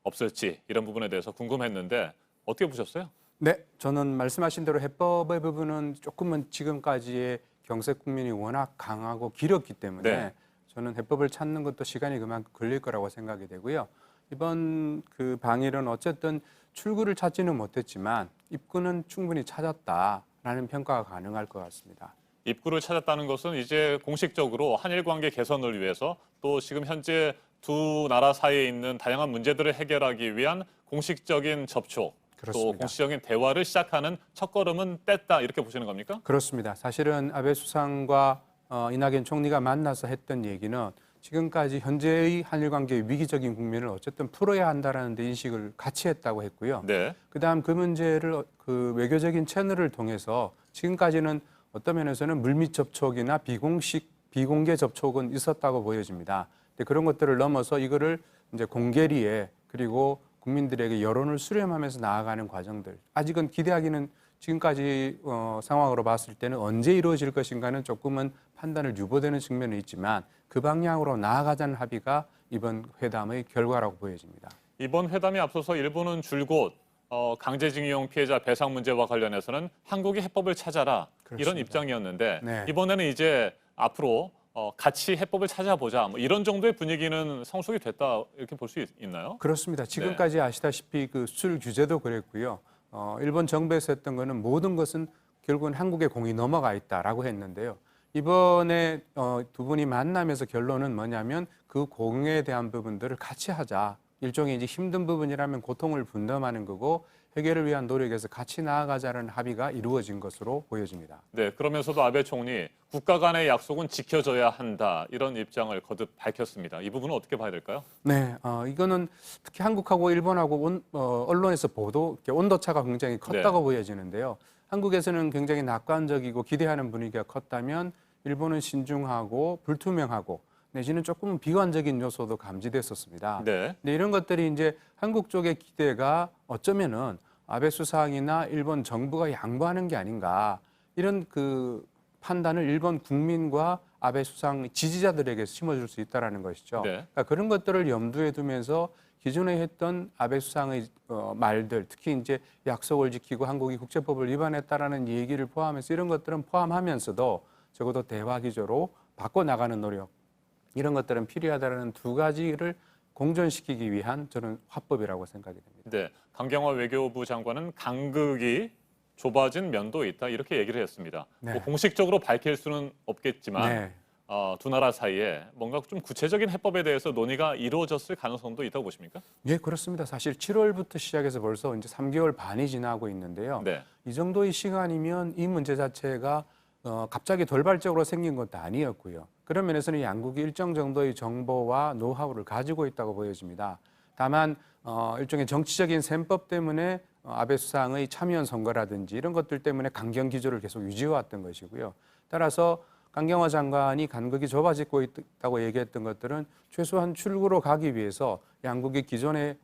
없을지 이런 부분에 대해서 궁금했는데 어떻게 보셨어요? 네, 저는 말씀하신 대로 해법의 부분은 조금은 지금까지의 경색 국민이 워낙 강하고 길었기 때문에 네. 저는 해법을 찾는 것도 시간이 그만큼 걸릴 거라고 생각이 되고요. 이번 그 방일은 어쨌든 출구를 찾지는 못했지만 입구는 충분히 찾았다라는 평가가 가능할 것 같습니다. 입구를 찾았다는 것은 이제 공식적으로 한일 관계 개선을 위해서 또 지금 현재 두 나라 사이에 있는 다양한 문제들을 해결하기 위한 공식적인 접촉, 그렇습니다. 또 공식적인 대화를 시작하는 첫걸음은 뗐다 이렇게 보시는 겁니까? 그렇습니다. 사실은 아베 수상과 이낙연 총리가 만나서 했던 얘기는 지금까지 현재의 한일 관계의 위기적인 국면을 어쨌든 풀어야 한다라는 데 인식을 같이 했다고 했고요. 네. 그다음 그 문제를 그 외교적인 채널을 통해서 지금까지는 어떤 면에서는 물밑 접촉이나 비공식 비공개 접촉은 있었다고 보여집니다. 근데 그런 것들을 넘어서 이거를 이제 공개리에 그리고 국민들에게 여론을 수렴하면서 나아가는 과정들 아직은 기대하기는 지금까지 상황으로 봤을 때는 언제 이루어질 것인가는 조금은 판단을 유보되는 측면이 있지만 그 방향으로 나아가자는 합의가 이번 회담의 결과라고 보여집니다. 이번 회담에 앞서서 일본은 줄곧 강제징용 피해자 배상 문제와 관련해서는 한국이 해법을 찾아라 그렇습니다. 이런 입장이었는데 네. 이번에는 이제 앞으로 같이 해법을 찾아보자 뭐 이런 정도의 분위기는 성숙이 됐다 이렇게 볼 수 있나요? 그렇습니다. 지금까지 아시다시피 그 수출 규제도 그랬고요. 일본 정부에서 했던 거는 모든 것은 결국은 한국의 공이 넘어가 있다라고 했는데요. 이번에 두 분이 만나면서 결론은 뭐냐면 그 공에 대한 부분들을 같이 하자. 일종의 이제 힘든 부분이라면 고통을 분담하는 거고 해결을 위한 노력에서 같이 나아가자는 합의가 이루어진 것으로 보여집니다. 네, 그러면서도 아베 총리 국가 간의 약속은 지켜져야 한다 이런 입장을 거듭 밝혔습니다. 이 부분은 어떻게 봐야 될까요? 네, 이거는 특히 한국하고 일본하고 언론에서 보도 온도차가 굉장히 컸다고 보여지는데요. 한국에서는 굉장히 낙관적이고 기대하는 분위기가 컸다면 일본은 신중하고 불투명하고 내지는 조금 비관적인 요소도 감지됐었습니다. 네. 근데 이런 것들이 이제 한국 쪽의 기대가 어쩌면은 아베 수상이나 일본 정부가 양보하는 게 아닌가 이런 그 판단을 일본 국민과 아베 수상 지지자들에게 심어줄 수 있다라는 것이죠. 네. 그러니까 그런 것들을 염두에 두면서 기존에 했던 아베 수상의 말들, 특히 이제 약속을 지키고 한국이 국제법을 위반했다라는 얘기를 포함해서 이런 것들은 포함하면서도 적어도 대화 기조로 바꿔 나가는 노력. 이런 것들은 필요하다는 두 가지를 공존시키기 위한 저는 화법이라고 생각이 됩니다. 네, 강경화 외교부 장관은 간극이 좁아진 면도 있다 이렇게 얘기를 했습니다. 네. 뭐 공식적으로 밝힐 수는 없겠지만 네. 두 나라 사이에 뭔가 좀 구체적인 해법에 대해서 논의가 이루어졌을 가능성도 있다고 보십니까? 예, 그렇습니다. 사실 7월부터 시작해서 벌써 이제 3개월 반이 지나고 있는데요. 네. 이 정도의 시간이면 이 문제 자체가 갑자기 돌발적으로 생긴 것도 아니었고요. 그런 면에서는 양국이 일정 정도의 정보와 노하우를 가지고 있다고 보여집니다. 다만 일종의 정치적인 셈법 때문에 아베 수상의 참여연 선거라든지 이런 것들 때문에 강경 기조를 계속 유지해왔던 것이고요. 따라서 강경화 장관이 간극이 좁아지고 있다고 얘기했던 것들은 최소한 출구로 가기 위해서 양국이 기존에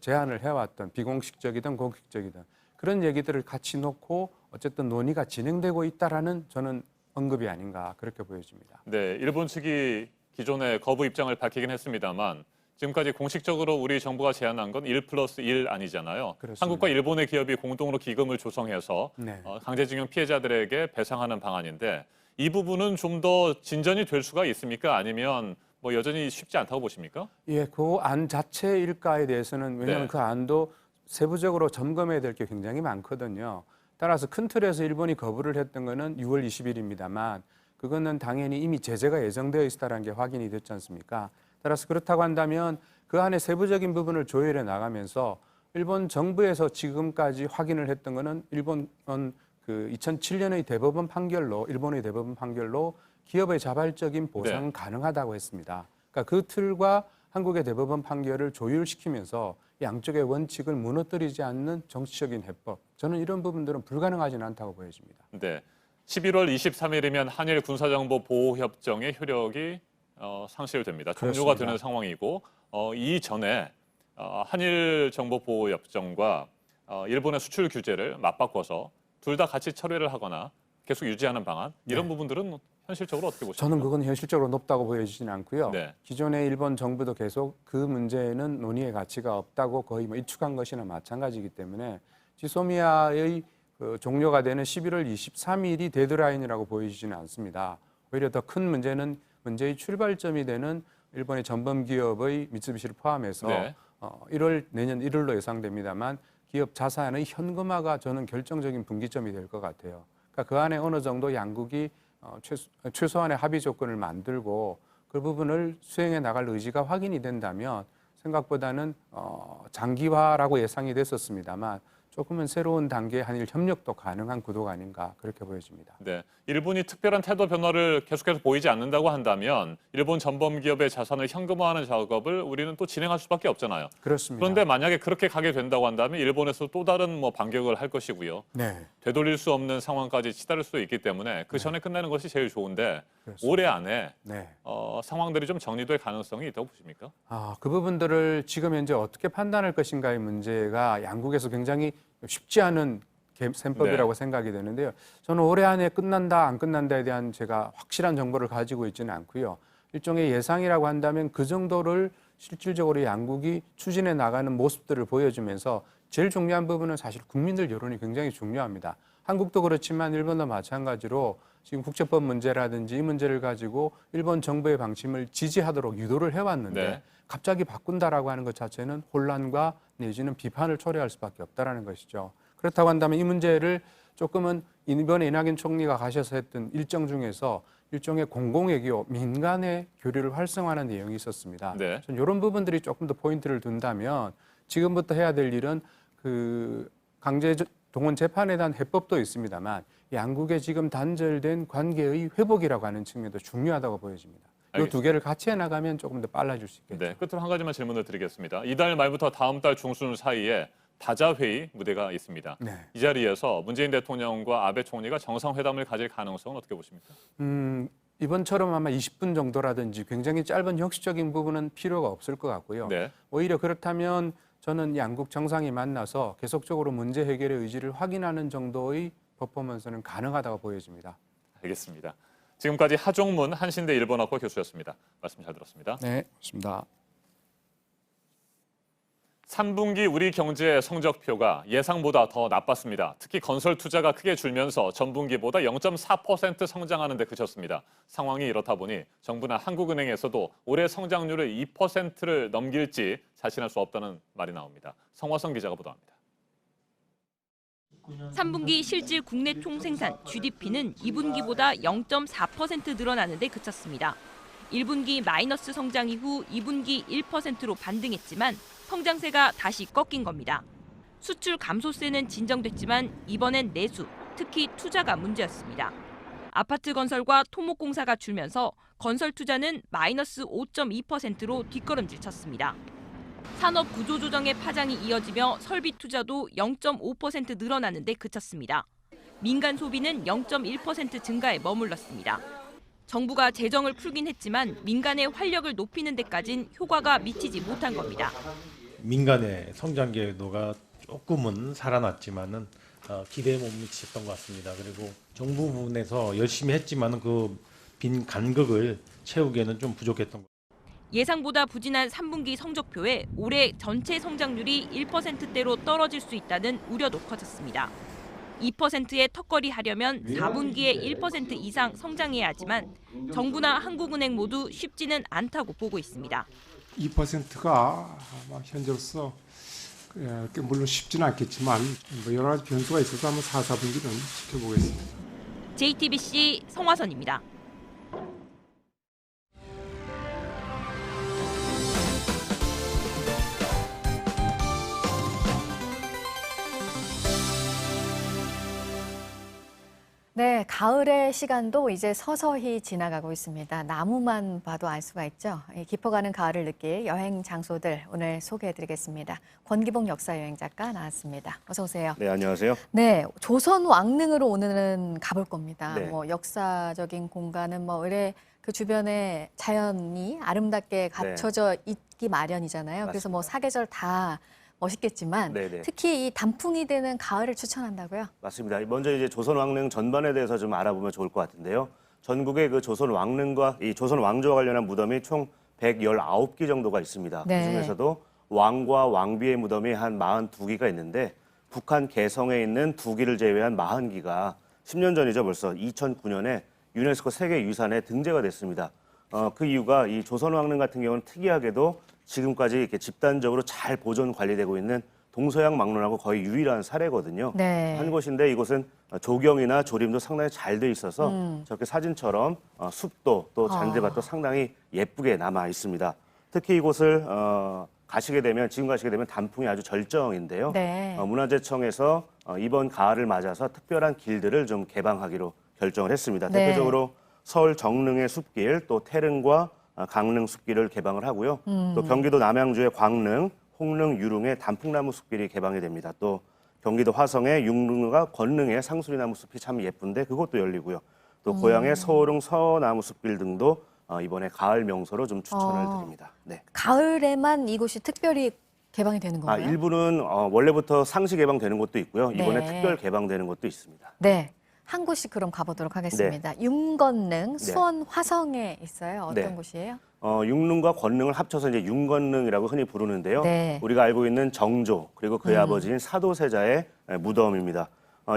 제안을 해왔던 비공식적이든 공식적이든 그런 얘기들을 같이 놓고 어쨌든 논의가 진행되고 있다라는 저는 언급이 아닌가 그렇게 보여집니다. 네, 일본 측이 기존에 거부 입장을 밝히긴 했습니다만 지금까지 공식적으로 우리 정부가 제안한 건 1+1 아니잖아요. 그렇습니다. 한국과 일본의 기업이 공동으로 기금을 조성해서 네. 강제징용 피해자들에게 배상하는 방안인데 이 부분은 좀 더 진전이 될 수가 있습니까? 아니면 뭐 여전히 쉽지 않다고 보십니까? 예, 그 안 자체일까에 대해서는 왜냐하면 네. 그 안도 세부적으로 점검해야 될 게 굉장히 많거든요. 따라서 큰 틀에서 일본이 거부를 했던 거는 6월 20일입니다만 그거는 당연히 이미 제재가 예정되어 있다는 게 확인이 됐지 않습니까? 따라서 그렇다고 한다면 그 안에 세부적인 부분을 조율해 나가면서 일본 정부에서 지금까지 확인을 했던 거는 일본은 그 2007년의 대법원 판결로 일본의 대법원 판결로 기업의 자발적인 보상은 네. 가능하다고 했습니다. 그러니까 그 틀과 한국의 대법원 판결을 조율시키면서 양쪽의 원칙을 무너뜨리지 않는 정치적인 해법. 저는 이런 부분들은 불가능하지는 않다고 보여집니다. 네, 11월 23일이면 한일 군사정보 보호협정의 효력이 상실됩니다. 종료가 그렇습니다. 되는 상황이고 이전에 한일 정보보호협정과 일본의 수출 규제를 맞바꿔서 둘 다 같이 철회를 하거나 계속 유지하는 방안 이런 부분들은 현실적으로 어떻게 보십니까? 저는 그건 현실적으로 높다고 보여지지는 않고요. 네. 기존의 일본 정부도 계속 그 문제에는 논의의 가치가 없다고 거의 뭐 일축한 것이나 마찬가지이기 때문에 지소미아의 그 종료가 되는 11월 23일이 데드라인이라고 보이지는 않습니다. 오히려 더 큰 문제는 문제의 출발점이 되는 일본의 전범 기업의 미쓰비시를 포함해서 네. 내년 1월로 예상됩니다만 기업 자산의 현금화가 저는 결정적인 분기점이 될 것 같아요. 그러니까 그 안에 어느 정도 양국이 최소한의 합의 조건을 만들고 그 부분을 수행해 나갈 의지가 확인이 된다면 생각보다는 장기화라고 예상이 됐었습니다만 조금은 새로운 단계의 한일 협력도 가능한 구도가 아닌가 그렇게 보여집니다. 네, 일본이 특별한 태도 변화를 계속해서 보이지 않는다고 한다면 일본 전범 기업의 자산을 현금화하는 작업을 우리는 또 진행할 수밖에 없잖아요. 그렇습니다. 그런데 만약에 그렇게 가게 된다고 한다면 일본에서 또 다른 뭐 반격을 할 것이고요. 네, 되돌릴 수 없는 상황까지 치달을 수도 있기 때문에 그 전에 끝내는 것이 제일 좋은데 그렇습니다. 올해 안에 네. 상황들이 좀 정리될 가능성이 있다고 보십니까? 그 부분들을 지금 현재 어떻게 판단할 것인가의 문제가 양국에서 굉장히 쉽지 않은 셈법이라고 생각이 되는데요. 저는 올해 안에 끝난다 안 끝난다에 대한 제가 확실한 정보를 가지고 있지는 않고요. 일종의 예상이라고 한다면 그 정도를 실질적으로 양국이 추진해 나가는 모습들을 보여주면서 제일 중요한 부분은 사실 국민들 여론이 굉장히 중요합니다. 한국도 그렇지만 일본도 마찬가지로 지금 국제법 문제라든지 이 문제를 가지고 일본 정부의 방침을 지지하도록 유도를 해왔는데 네. 갑자기 바꾼다라고 하는 것 자체는 혼란과 내지는 비판을 초래할 수밖에 없다라는 것이죠. 그렇다고 한다면 이 문제를 조금은 이번에 이낙연 총리가 가셔서 했던 일정 중에서 일종의 공공외교, 민간의 교류를 활성화하는 내용이 있었습니다. 네. 전 이런 부분들이 조금 더 포인트를 둔다면 지금부터 해야 될 일은 그 강제 동원 재판에 대한 해법도 있습니다만 양국의 지금 단절된 관계의 회복이라고 하는 측면도 중요하다고 보여집니다. 이 두 개를 같이 해나가면 조금 더 빨라질 수 있겠죠. 네, 끝으로 한 가지만 질문을 드리겠습니다. 이달 말부터 다음 달 중순 사이에 다자회의 무대가 있습니다. 네. 이 자리에서 문재인 대통령과 아베 총리가 정상회담을 가질 가능성은 어떻게 보십니까? 이번처럼 아마 20분 정도라든지 굉장히 짧은 형식적인 부분은 필요가 없을 것 같고요. 네. 오히려 그렇다면 저는 양국 정상이 만나서 계속적으로 문제 해결의 의지를 확인하는 정도의 퍼포먼스는 가능하다고 보여집니다. 알겠습니다. 지금까지 하종문 한신대 일본어과 교수였습니다. 말씀 잘 들었습니다. 네, 고맙습니다. 3분기 우리 경제의 성적표가 예상보다 더 나빴습니다. 특히 건설 투자가 크게 줄면서 전분기보다 0.4% 성장하는 데 그쳤습니다. 상황이 이렇다 보니 정부나 한국은행에서도 올해 성장률을 2%를 넘길지 자신할 수 없다는 말이 나옵니다. 성화성 기자가 보도합니다. 3분기 실질 국내 총생산 GDP는 2분기보다 0.4% 늘어나는 데 그쳤습니다. 1분기 마이너스 성장 이후 2분기 1%로 반등했지만 성장세가 다시 꺾인 겁니다. 수출 감소세는 진정됐지만 이번엔 내수, 특히 투자가 문제였습니다. 아파트 건설과 토목공사가 줄면서 건설 투자는 마이너스 5.2%로 뒷걸음질 쳤습니다. 산업 구조 조정의 파장이 이어지며 설비 투자도 0.5% 늘어나는 데 그쳤습니다. 민간 소비는 0.1% 증가에 머물렀습니다. 정부가 재정을 풀긴 했지만 민간의 활력을 높이는 데까진 효과가 미치지 못한 겁니다. 민간의 성장 궤도가 조금은 살아났지만은 기대에 못 미쳤던 것 같습니다. 그리고 정부 부분에서 열심히 했지만은 그 빈 간극을 채우기에는 좀 부족했던 것. 예상보다 부진한 3분기 성적표에 올해 전체 성장률이 1%대로 떨어질 수 있다는 우려도 커졌습니다. 2%의 턱걸이 하려면 4분기에 1% 이상 성장해야 하지만 정부나 한국은행 모두 쉽지는 않다고 보고 있습니다. 2%가 현재로서 물론 쉽지는 않겠지만 여러 가지 변수가 있어서 한번 4, 4분기는 지켜보겠습니다. JTBC 성화선입니다. 네, 가을의 시간도 이제 서서히 지나가고 있습니다. 나무만 봐도 알 수가 있죠. 깊어가는 가을을 느낄 여행 장소들 오늘 소개해드리겠습니다. 권기봉 역사여행 작가 나왔습니다. 어서 오세요. 네, 안녕하세요. 네, 조선 왕릉으로 오늘은 가볼 겁니다. 네. 뭐 역사적인 공간은 뭐 의뢰 그 주변에 자연이 아름답게 갖춰져 있기 마련이잖아요. 그래서 뭐 사계절 다 멋있겠지만 네네. 특히 이 단풍이 되는 가을을 추천한다고요? 맞습니다. 먼저 이제 조선 왕릉 전반에 대해서 좀 알아보면 좋을 것 같은데요. 전국의 그 조선 왕릉과 이 조선 왕조와 관련한 무덤이 총 119기 정도가 있습니다. 네. 그중에서도 왕과 왕비의 무덤이 한 42기가 있는데 북한 개성에 있는 2기를 제외한 40기가 10년 전이죠. 벌써 2009년에 유네스코 세계유산에 등재가 됐습니다. 그 이유가 이 조선 왕릉 같은 경우는 특이하게도 지금까지 이렇게 집단적으로 잘 보존 관리되고 있는 동서양 막론하고 거의 유일한 사례거든요. 네. 한 곳인데 이곳은 조경이나 조림도 상당히 잘 돼 있어서 저렇게 사진처럼 숲도 또 잔디밭도 상당히 예쁘게 남아 있습니다. 특히 이곳을 가시게 되면 지금 가시게 되면 단풍이 아주 절정인데요. 네. 문화재청에서 이번 가을을 맞아서 특별한 길들을 좀 개방하기로 결정을 했습니다. 네. 대표적으로 서울 정릉의 숲길, 또 태릉과 강릉 숲길을 개방을 하고요. 또 경기도 남양주의 광릉, 홍릉, 유릉의 단풍나무 숲길이 개방이 됩니다. 또 경기도 화성의 융릉과 권릉의 상수리나무 숲이 참 예쁜데 그것도 열리고요. 또 고향의 서호릉 서나무 숲길 등도 이번에 가을 명소로 좀 추천을 드립니다. 네. 가을에만 이곳이 특별히 개방이 되는 건가요? 일부는 원래부터 상시 개방되는 곳도 있고요. 이번에 네. 특별 개방되는 곳도 있습니다. 네. 한 곳씩 그럼 가보도록 하겠습니다. 윤건능, 수원 화성에 있어요. 어떤 네. 곳이에요? 육릉과 권릉을 합쳐서 이제 윤건능이라고 흔히 부르는데요. 네. 우리가 알고 있는 정조 그리고 그의 아버지인 사도세자의 무덤입니다.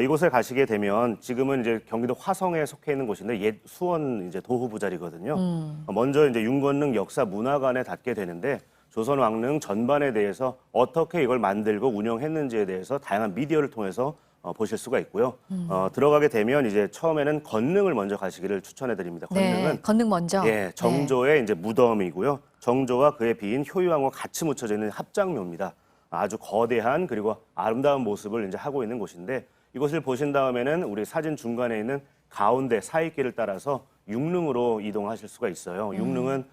이곳에 가시게 되면 지금은 이제 경기도 화성에 속해 있는 곳인데 옛 수원 이제 도후부 자리거든요. 먼저 이제 윤건능 역사 문화관에 닿게 되는데 조선 왕릉 전반에 대해서 어떻게 이걸 만들고 운영했는지에 대해서 다양한 미디어를 통해서 보실 수가 있고요. 들어가게 되면 이제 처음에는 건능을 먼저 가시기를 추천해 드립니다. 건능은 네, 건능 먼저. 예, 정조의 이제 무덤이고요. 정조와 그의 비인 효유왕과 같이 묻혀져 있는 합장묘입니다. 아주 거대한 그리고 아름다운 모습을 이제 하고 있는 곳인데 이곳을 보신 다음에는 우리 사진 중간에 있는 가운데 사이길을 따라서 육릉으로 이동하실 수가 있어요. 육릉은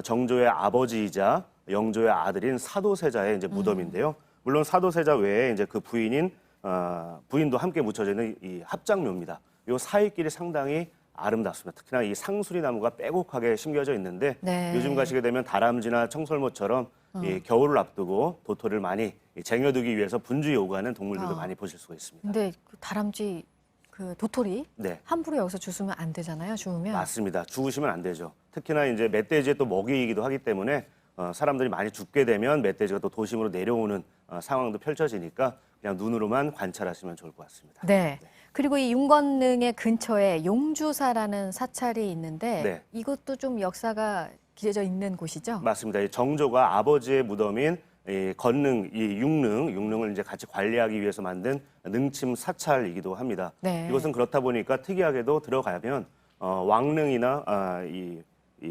정조의 아버지이자 영조의 아들인 사도세자의 이제 무덤인데요. 물론 사도세자 외에 이제 그 부인도 함께 묻혀져 있는 이 합장묘입니다. 이 사이길이 상당히 아름답습니다. 특히나 이 상수리 나무가 빼곡하게 심겨져 있는데 요즘 가시게 되면 다람쥐나 청설모처럼 이 겨울을 앞두고 도토리를 많이 쟁여두기 위해서 분주히 오가는 동물들도 많이 보실 수가 있습니다. 근데 그 다람쥐 그 도토리 네. 함부로 여기서 주우면 안 되잖아요. 주우면. 맞습니다. 죽으시면 안 되죠. 특히나 이제 멧돼지의 또 먹이이기도 하기 때문에 사람들이 많이 죽게 되면 멧돼지가 또 도심으로 내려오는 상황도 펼쳐지니까 그냥 눈으로만 관찰하시면 좋을 것 같습니다. 네. 그리고 이 윤건능의 근처에 용주사라는 사찰이 있는데 네. 이것도 좀 역사가 기재져 있는 곳이죠? 맞습니다. 이 정조가 아버지의 무덤인 이 건능, 이 육릉을 이제 같이 관리하기 위해서 만든 능침 사찰이기도 합니다. 네. 이것은 그렇다 보니까 특이하게도 들어가면 왕릉이나 이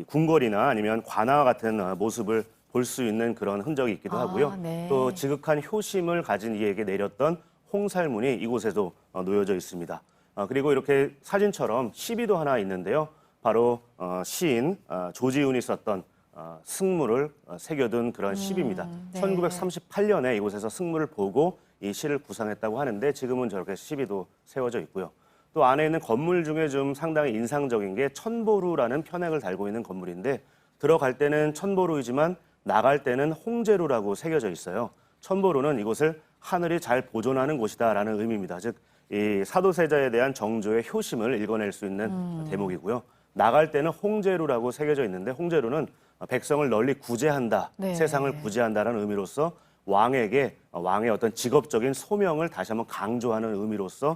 궁궐이나 아니면 관아와 같은 모습을 볼 수 있는 그런 흔적이 있기도 하고요. 네. 또 지극한 효심을 가진 이에게 내렸던 홍살문이 이곳에도 놓여져 있습니다. 그리고 이렇게 사진처럼 시비도 하나 있는데요. 바로 시인 조지훈이 썼던 승무를 새겨둔 그런 시비입니다. 네. 1938년에 이곳에서 승무를 보고 이 시를 구상했다고 하는데 지금은 저렇게 시비도 세워져 있고요. 또 안에 있는 건물 중에 좀 상당히 인상적인 게 천보루라는 편액을 달고 있는 건물인데 들어갈 때는 천보루이지만 나갈 때는 홍제루라고 새겨져 있어요. 천보루는 이곳을 하늘이 잘 보존하는 곳이다라는 의미입니다. 즉, 이 사도세자에 대한 정조의 효심을 읽어낼 수 있는 대목이고요. 나갈 때는 홍제루라고 새겨져 있는데 홍제루는 백성을 널리 구제한다, 네. 세상을 구제한다라는 의미로서 왕의 어떤 직업적인 소명을 다시 한번 강조하는 의미로서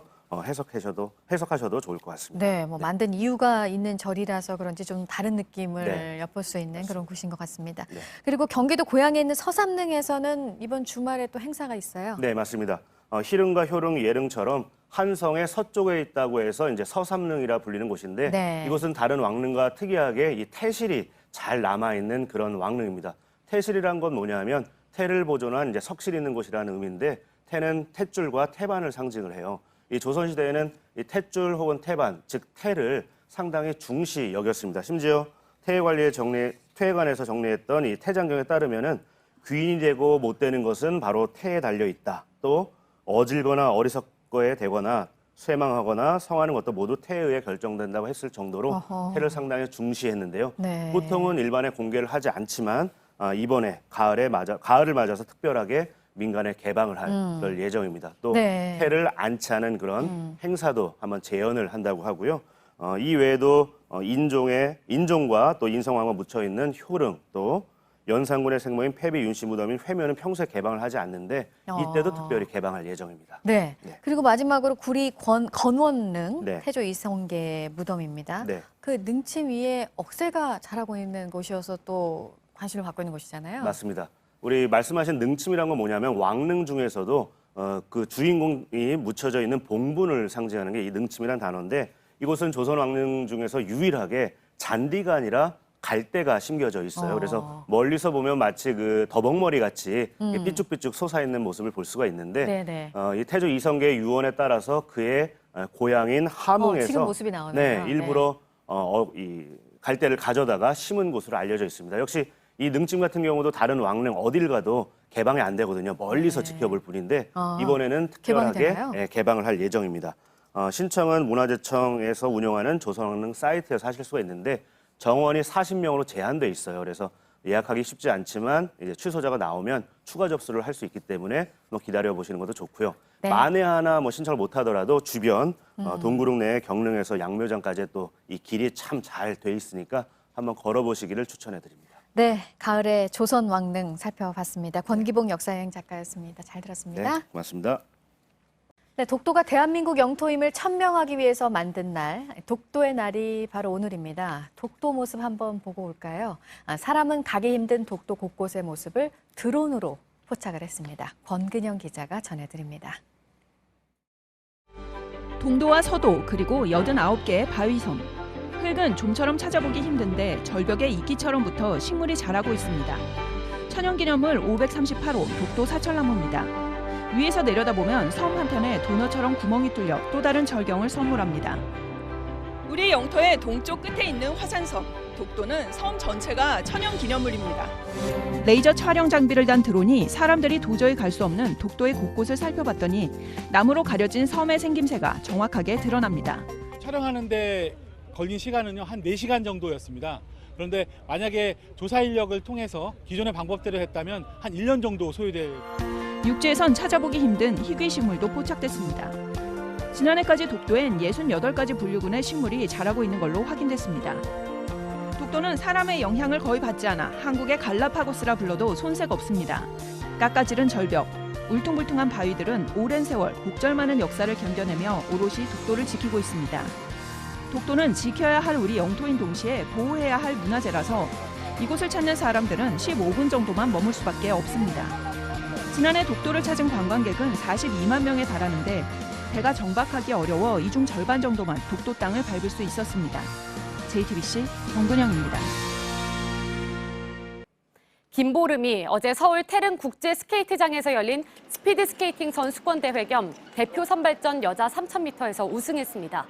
해석하셔도 좋을 것 같습니다. 네, 뭐 만든 이유가 있는 절이라서 그런지 좀 다른 느낌을 네. 엿볼 수 있는 그런 곳인 것 같습니다. 네. 그리고 경기도 고양에 있는 서삼릉에서는 이번 주말에 또 행사가 있어요. 네, 맞습니다. 희릉과 효릉, 예릉처럼 한성의 서쪽에 있다고 해서 이제 서삼릉이라 불리는 곳인데 네. 이곳은 다른 왕릉과 특이하게 이 태실이 잘 남아 있는 그런 왕릉입니다. 태실이란 건 뭐냐면 태를 보존한 이제 석실 있는 곳이라는 의미인데 태는 탯줄과 태반을 상징을 해요. 이 조선시대에는 이 탯줄 혹은 태반, 즉 태를 상당히 중시 여겼습니다. 심지어 태관에서 정리했던 이 태장경에 따르면은 귀인이 되고 못 되는 것은 바로 태에 달려 있다. 또 어질거나 어리석게 되거나 쇠망하거나 성하는 것도 모두 태에 의해 결정된다고 했을 정도로 어허. 태를 상당히 중시했는데요. 네. 보통은 일반에 공개를 하지 않지만 이번에 가을을 맞아서 특별하게 민간에 개방을 할 그럴 예정입니다. 또 네. 태를 안치하는 그런 행사도 한번 재현을 한다고 하고요. 이 외에도 인종과 또 인성왕과 묻혀 있는 효릉, 또 연산군의 생모인 패비 윤씨 무덤인 회묘는 평소에 개방을 하지 않는데 이때도 특별히 개방할 예정입니다. 네. 네. 그리고 마지막으로 구리 건원릉 네. 태조 이성계 무덤입니다. 네. 그 능침 위에 억새가 자라고 있는 곳이어서 또 관심을 받고 있는 곳이잖아요. 맞습니다. 우리 말씀하신 능침이란 건 뭐냐면 왕릉 중에서도 그 주인공이 묻혀져 있는 봉분을 상징하는 게 이 능침이란 단어인데 이곳은 조선 왕릉 중에서 유일하게 잔디가 아니라 갈대가 심겨져 있어요. 그래서 멀리서 보면 마치 그 더벅머리 같이 삐쭉삐쭉 솟아있는 모습을 볼 수가 있는데 네네. 이 태조 이성계의 유언에 따라서 그의 고향인 함흥에서 지금 모습이 나오네요. 네, 일부러 이 갈대를 가져다가 심은 곳으로 알려져 있습니다. 역시 이 능침 같은 경우도 다른 왕릉 어딜 가도 개방이 안 되거든요. 멀리서 지켜볼 뿐인데 이번에는 개방이 특별하게 되나요? 개방을 할 예정입니다. 신청은 문화재청에서 운영하는 조선왕릉 사이트에서 하실 수가 있는데 정원이 40명으로 제한돼 있어요. 그래서 예약하기 쉽지 않지만 이제 취소자가 나오면 추가 접수를 할 수 있기 때문에 기다려 보시는 것도 좋고요. 네. 만에 하나 신청을 못 하더라도 주변 동구릉 내 경릉에서 양묘장까지 또 이 길이 참 잘 돼 있으니까 한번 걸어보시기를 추천해 드립니다. 네, 가을의 조선 왕릉 살펴봤습니다. 권기봉 역사여행 작가였습니다. 잘 들었습니다. 네, 고맙습니다. 네, 독도가 대한민국 영토임을 천명하기 위해서 만든 날, 독도의 날이 바로 오늘입니다. 독도 모습 한번 보고 올까요? 사람은 가기 힘든 독도 곳곳의 모습을 드론으로 포착을 했습니다. 권근영 기자가 전해드립니다. 동도와 서도 그리고 89개의 바위섬. 흙은 좀처럼 찾아보기 힘든데 절벽에 이끼처럼부터 식물이 자라고 있습니다. 천연기념물 538호 독도 사철나무입니다. 위에서 내려다보면 섬 한편에 도너처럼 구멍이 뚫려 또 다른 절경을 선물합니다. 우리 영토의 동쪽 끝에 있는 화산섬. 독도는 섬 전체가 천연기념물입니다. 레이저 촬영 장비를 단 드론이 사람들이 도저히 갈 수 없는 독도의 곳곳을 살펴봤더니 나무로 가려진 섬의 생김새가 정확하게 드러납니다. 촬영하는데 걸린 시간은요, 한 4시간 정도였습니다. 그런데 만약에 조사 인력을 통해서 기존의 방법대로 했다면 한 1년 정도 소요될. 육지에선 찾아보기 힘든 희귀 식물도 포착됐습니다. 지난해까지 독도엔 68가지 분류군의 식물이 자라고 있는 걸로 확인됐습니다. 독도는 사람의 영향을 거의 받지 않아 한국의 갈라파고스라 불러도 손색 없습니다. 깎아지른 절벽, 울퉁불퉁한 바위들은 오랜 세월 곡절 많은 역사를 견뎌내며 오롯이 독도를 지키고 있습니다. 독도는 지켜야 할 우리 영토인 동시에 보호해야 할 문화재라서 이곳을 찾는 사람들은 15분 정도만 머물 수밖에 없습니다. 지난해 독도를 찾은 관광객은 42만 명에 달하는데 배가 정박하기 어려워 이 중 절반 정도만 독도 땅을 밟을 수 있었습니다. JTBC 권근영입니다. 김보름이 어제 서울 태릉 국제 스케이트장에서 열린 스피드 스케이팅 선수권 대회 겸 대표 선발전 여자 3000m에서 우승했습니다.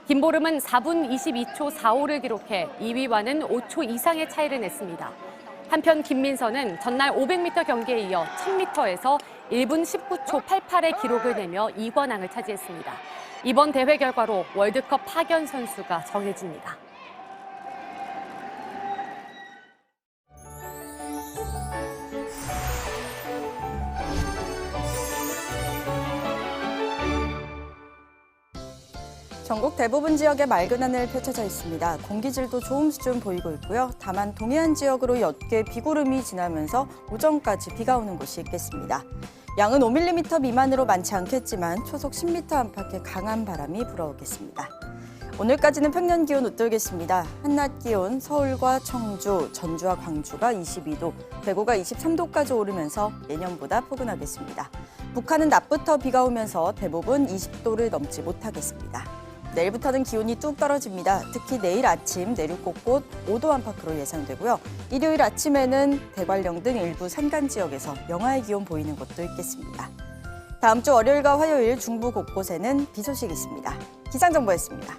김보름은 4분 22초 45를 기록해 2위와는 5초 이상의 차이를 냈습니다. 한편 김민서는 전날 500m 경기에 이어 1000m에서 1분 19초 88의 기록을 내며 2관왕을 차지했습니다. 이번 대회 결과로 월드컵 파견 선수가 정해집니다. 전국 대부분 지역에 맑은 하늘 펼쳐져 있습니다. 공기질도 좋음 수준 보이고 있고요. 다만 동해안 지역으로 옅게 비구름이 지나면서 오전까지 비가 오는 곳이 있겠습니다. 양은 5mm 미만으로 많지 않겠지만 초속 10m 안팎의 강한 바람이 불어오겠습니다. 오늘까지는 평년 기온 웃돌겠습니다. 한낮 기온 서울과 청주, 전주와 광주가 22도, 대구가 23도까지 오르면서 예년보다 포근하겠습니다. 북한은 낮부터 비가 오면서 대부분 20도를 넘지 못하겠습니다. 내일부터는 기온이 뚝 떨어집니다. 특히 내일 아침 내륙 곳곳 5도 안팎으로 예상되고요. 일요일 아침에는 대관령 등 일부 산간 지역에서 영하의 기온 보이는 곳도 있겠습니다. 다음 주 월요일과 화요일 중부 곳곳에는 비 소식이 있습니다. 기상정보였습니다.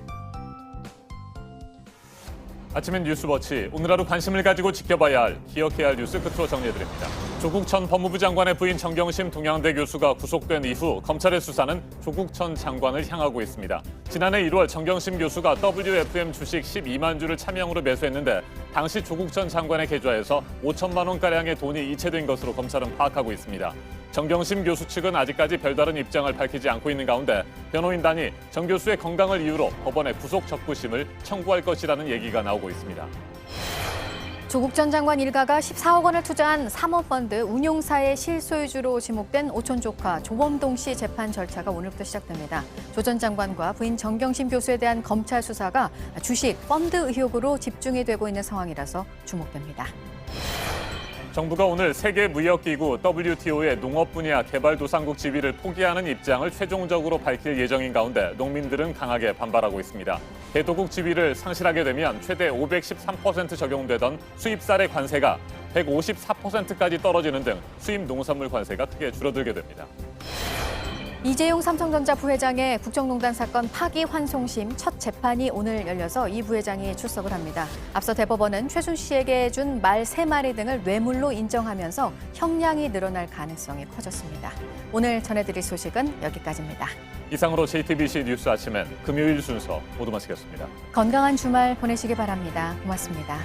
아침엔 뉴스워치, 오늘 하루 관심을 가지고 지켜봐야 할, 기억해야 할 뉴스 끝으로 정리해드립니다. 조국 전 법무부 장관의 부인 정경심 동양대 교수가 구속된 이후 검찰의 수사는 조국 전 장관을 향하고 있습니다. 지난해 1월 정경심 교수가 WFM 주식 12만 주를 차명으로 매수했는데 당시 조국 전 장관의 계좌에서 5천만 원가량의 돈이 이체된 것으로 검찰은 파악하고 있습니다. 정경심 교수 측은 아직까지 별다른 입장을 밝히지 않고 있는 가운데 변호인단이 정 교수의 건강을 이유로 법원에 구속 적부심을 청구할 것이라는 얘기가 나오고 있습니다. 조국 전 장관 일가가 14억 원을 투자한 사모펀드 운용사의 실소유주로 지목된 오촌 조카 조범동 씨 재판 절차가 오늘부터 시작됩니다. 조 전 장관과 부인 정경심 교수에 대한 검찰 수사가 주식, 펀드 의혹으로 집중이 되고 있는 상황이라서 주목됩니다. 정부가 오늘 세계무역기구 WTO의 농업 분야 개발도상국 지위를 포기하는 입장을 최종적으로 밝힐 예정인 가운데 농민들은 강하게 반발하고 있습니다. 개도국 지위를 상실하게 되면 최대 513% 적용되던 수입쌀의 관세가 154%까지 떨어지는 등 수입 농산물 관세가 크게 줄어들게 됩니다. 이재용 삼성전자 부회장의 국정농단 사건 파기환송심 첫 재판이 오늘 열려서 이 부회장이 출석을 합니다. 앞서 대법원은 최순씨에게 준 말 3마리 등을 뇌물로 인정하면서 형량이 늘어날 가능성이 커졌습니다. 오늘 전해드릴 소식은 여기까지입니다. 이상으로 JTBC 뉴스 아침엔 금요일 순서 모두 마치겠습니다. 건강한 주말 보내시기 바랍니다. 고맙습니다.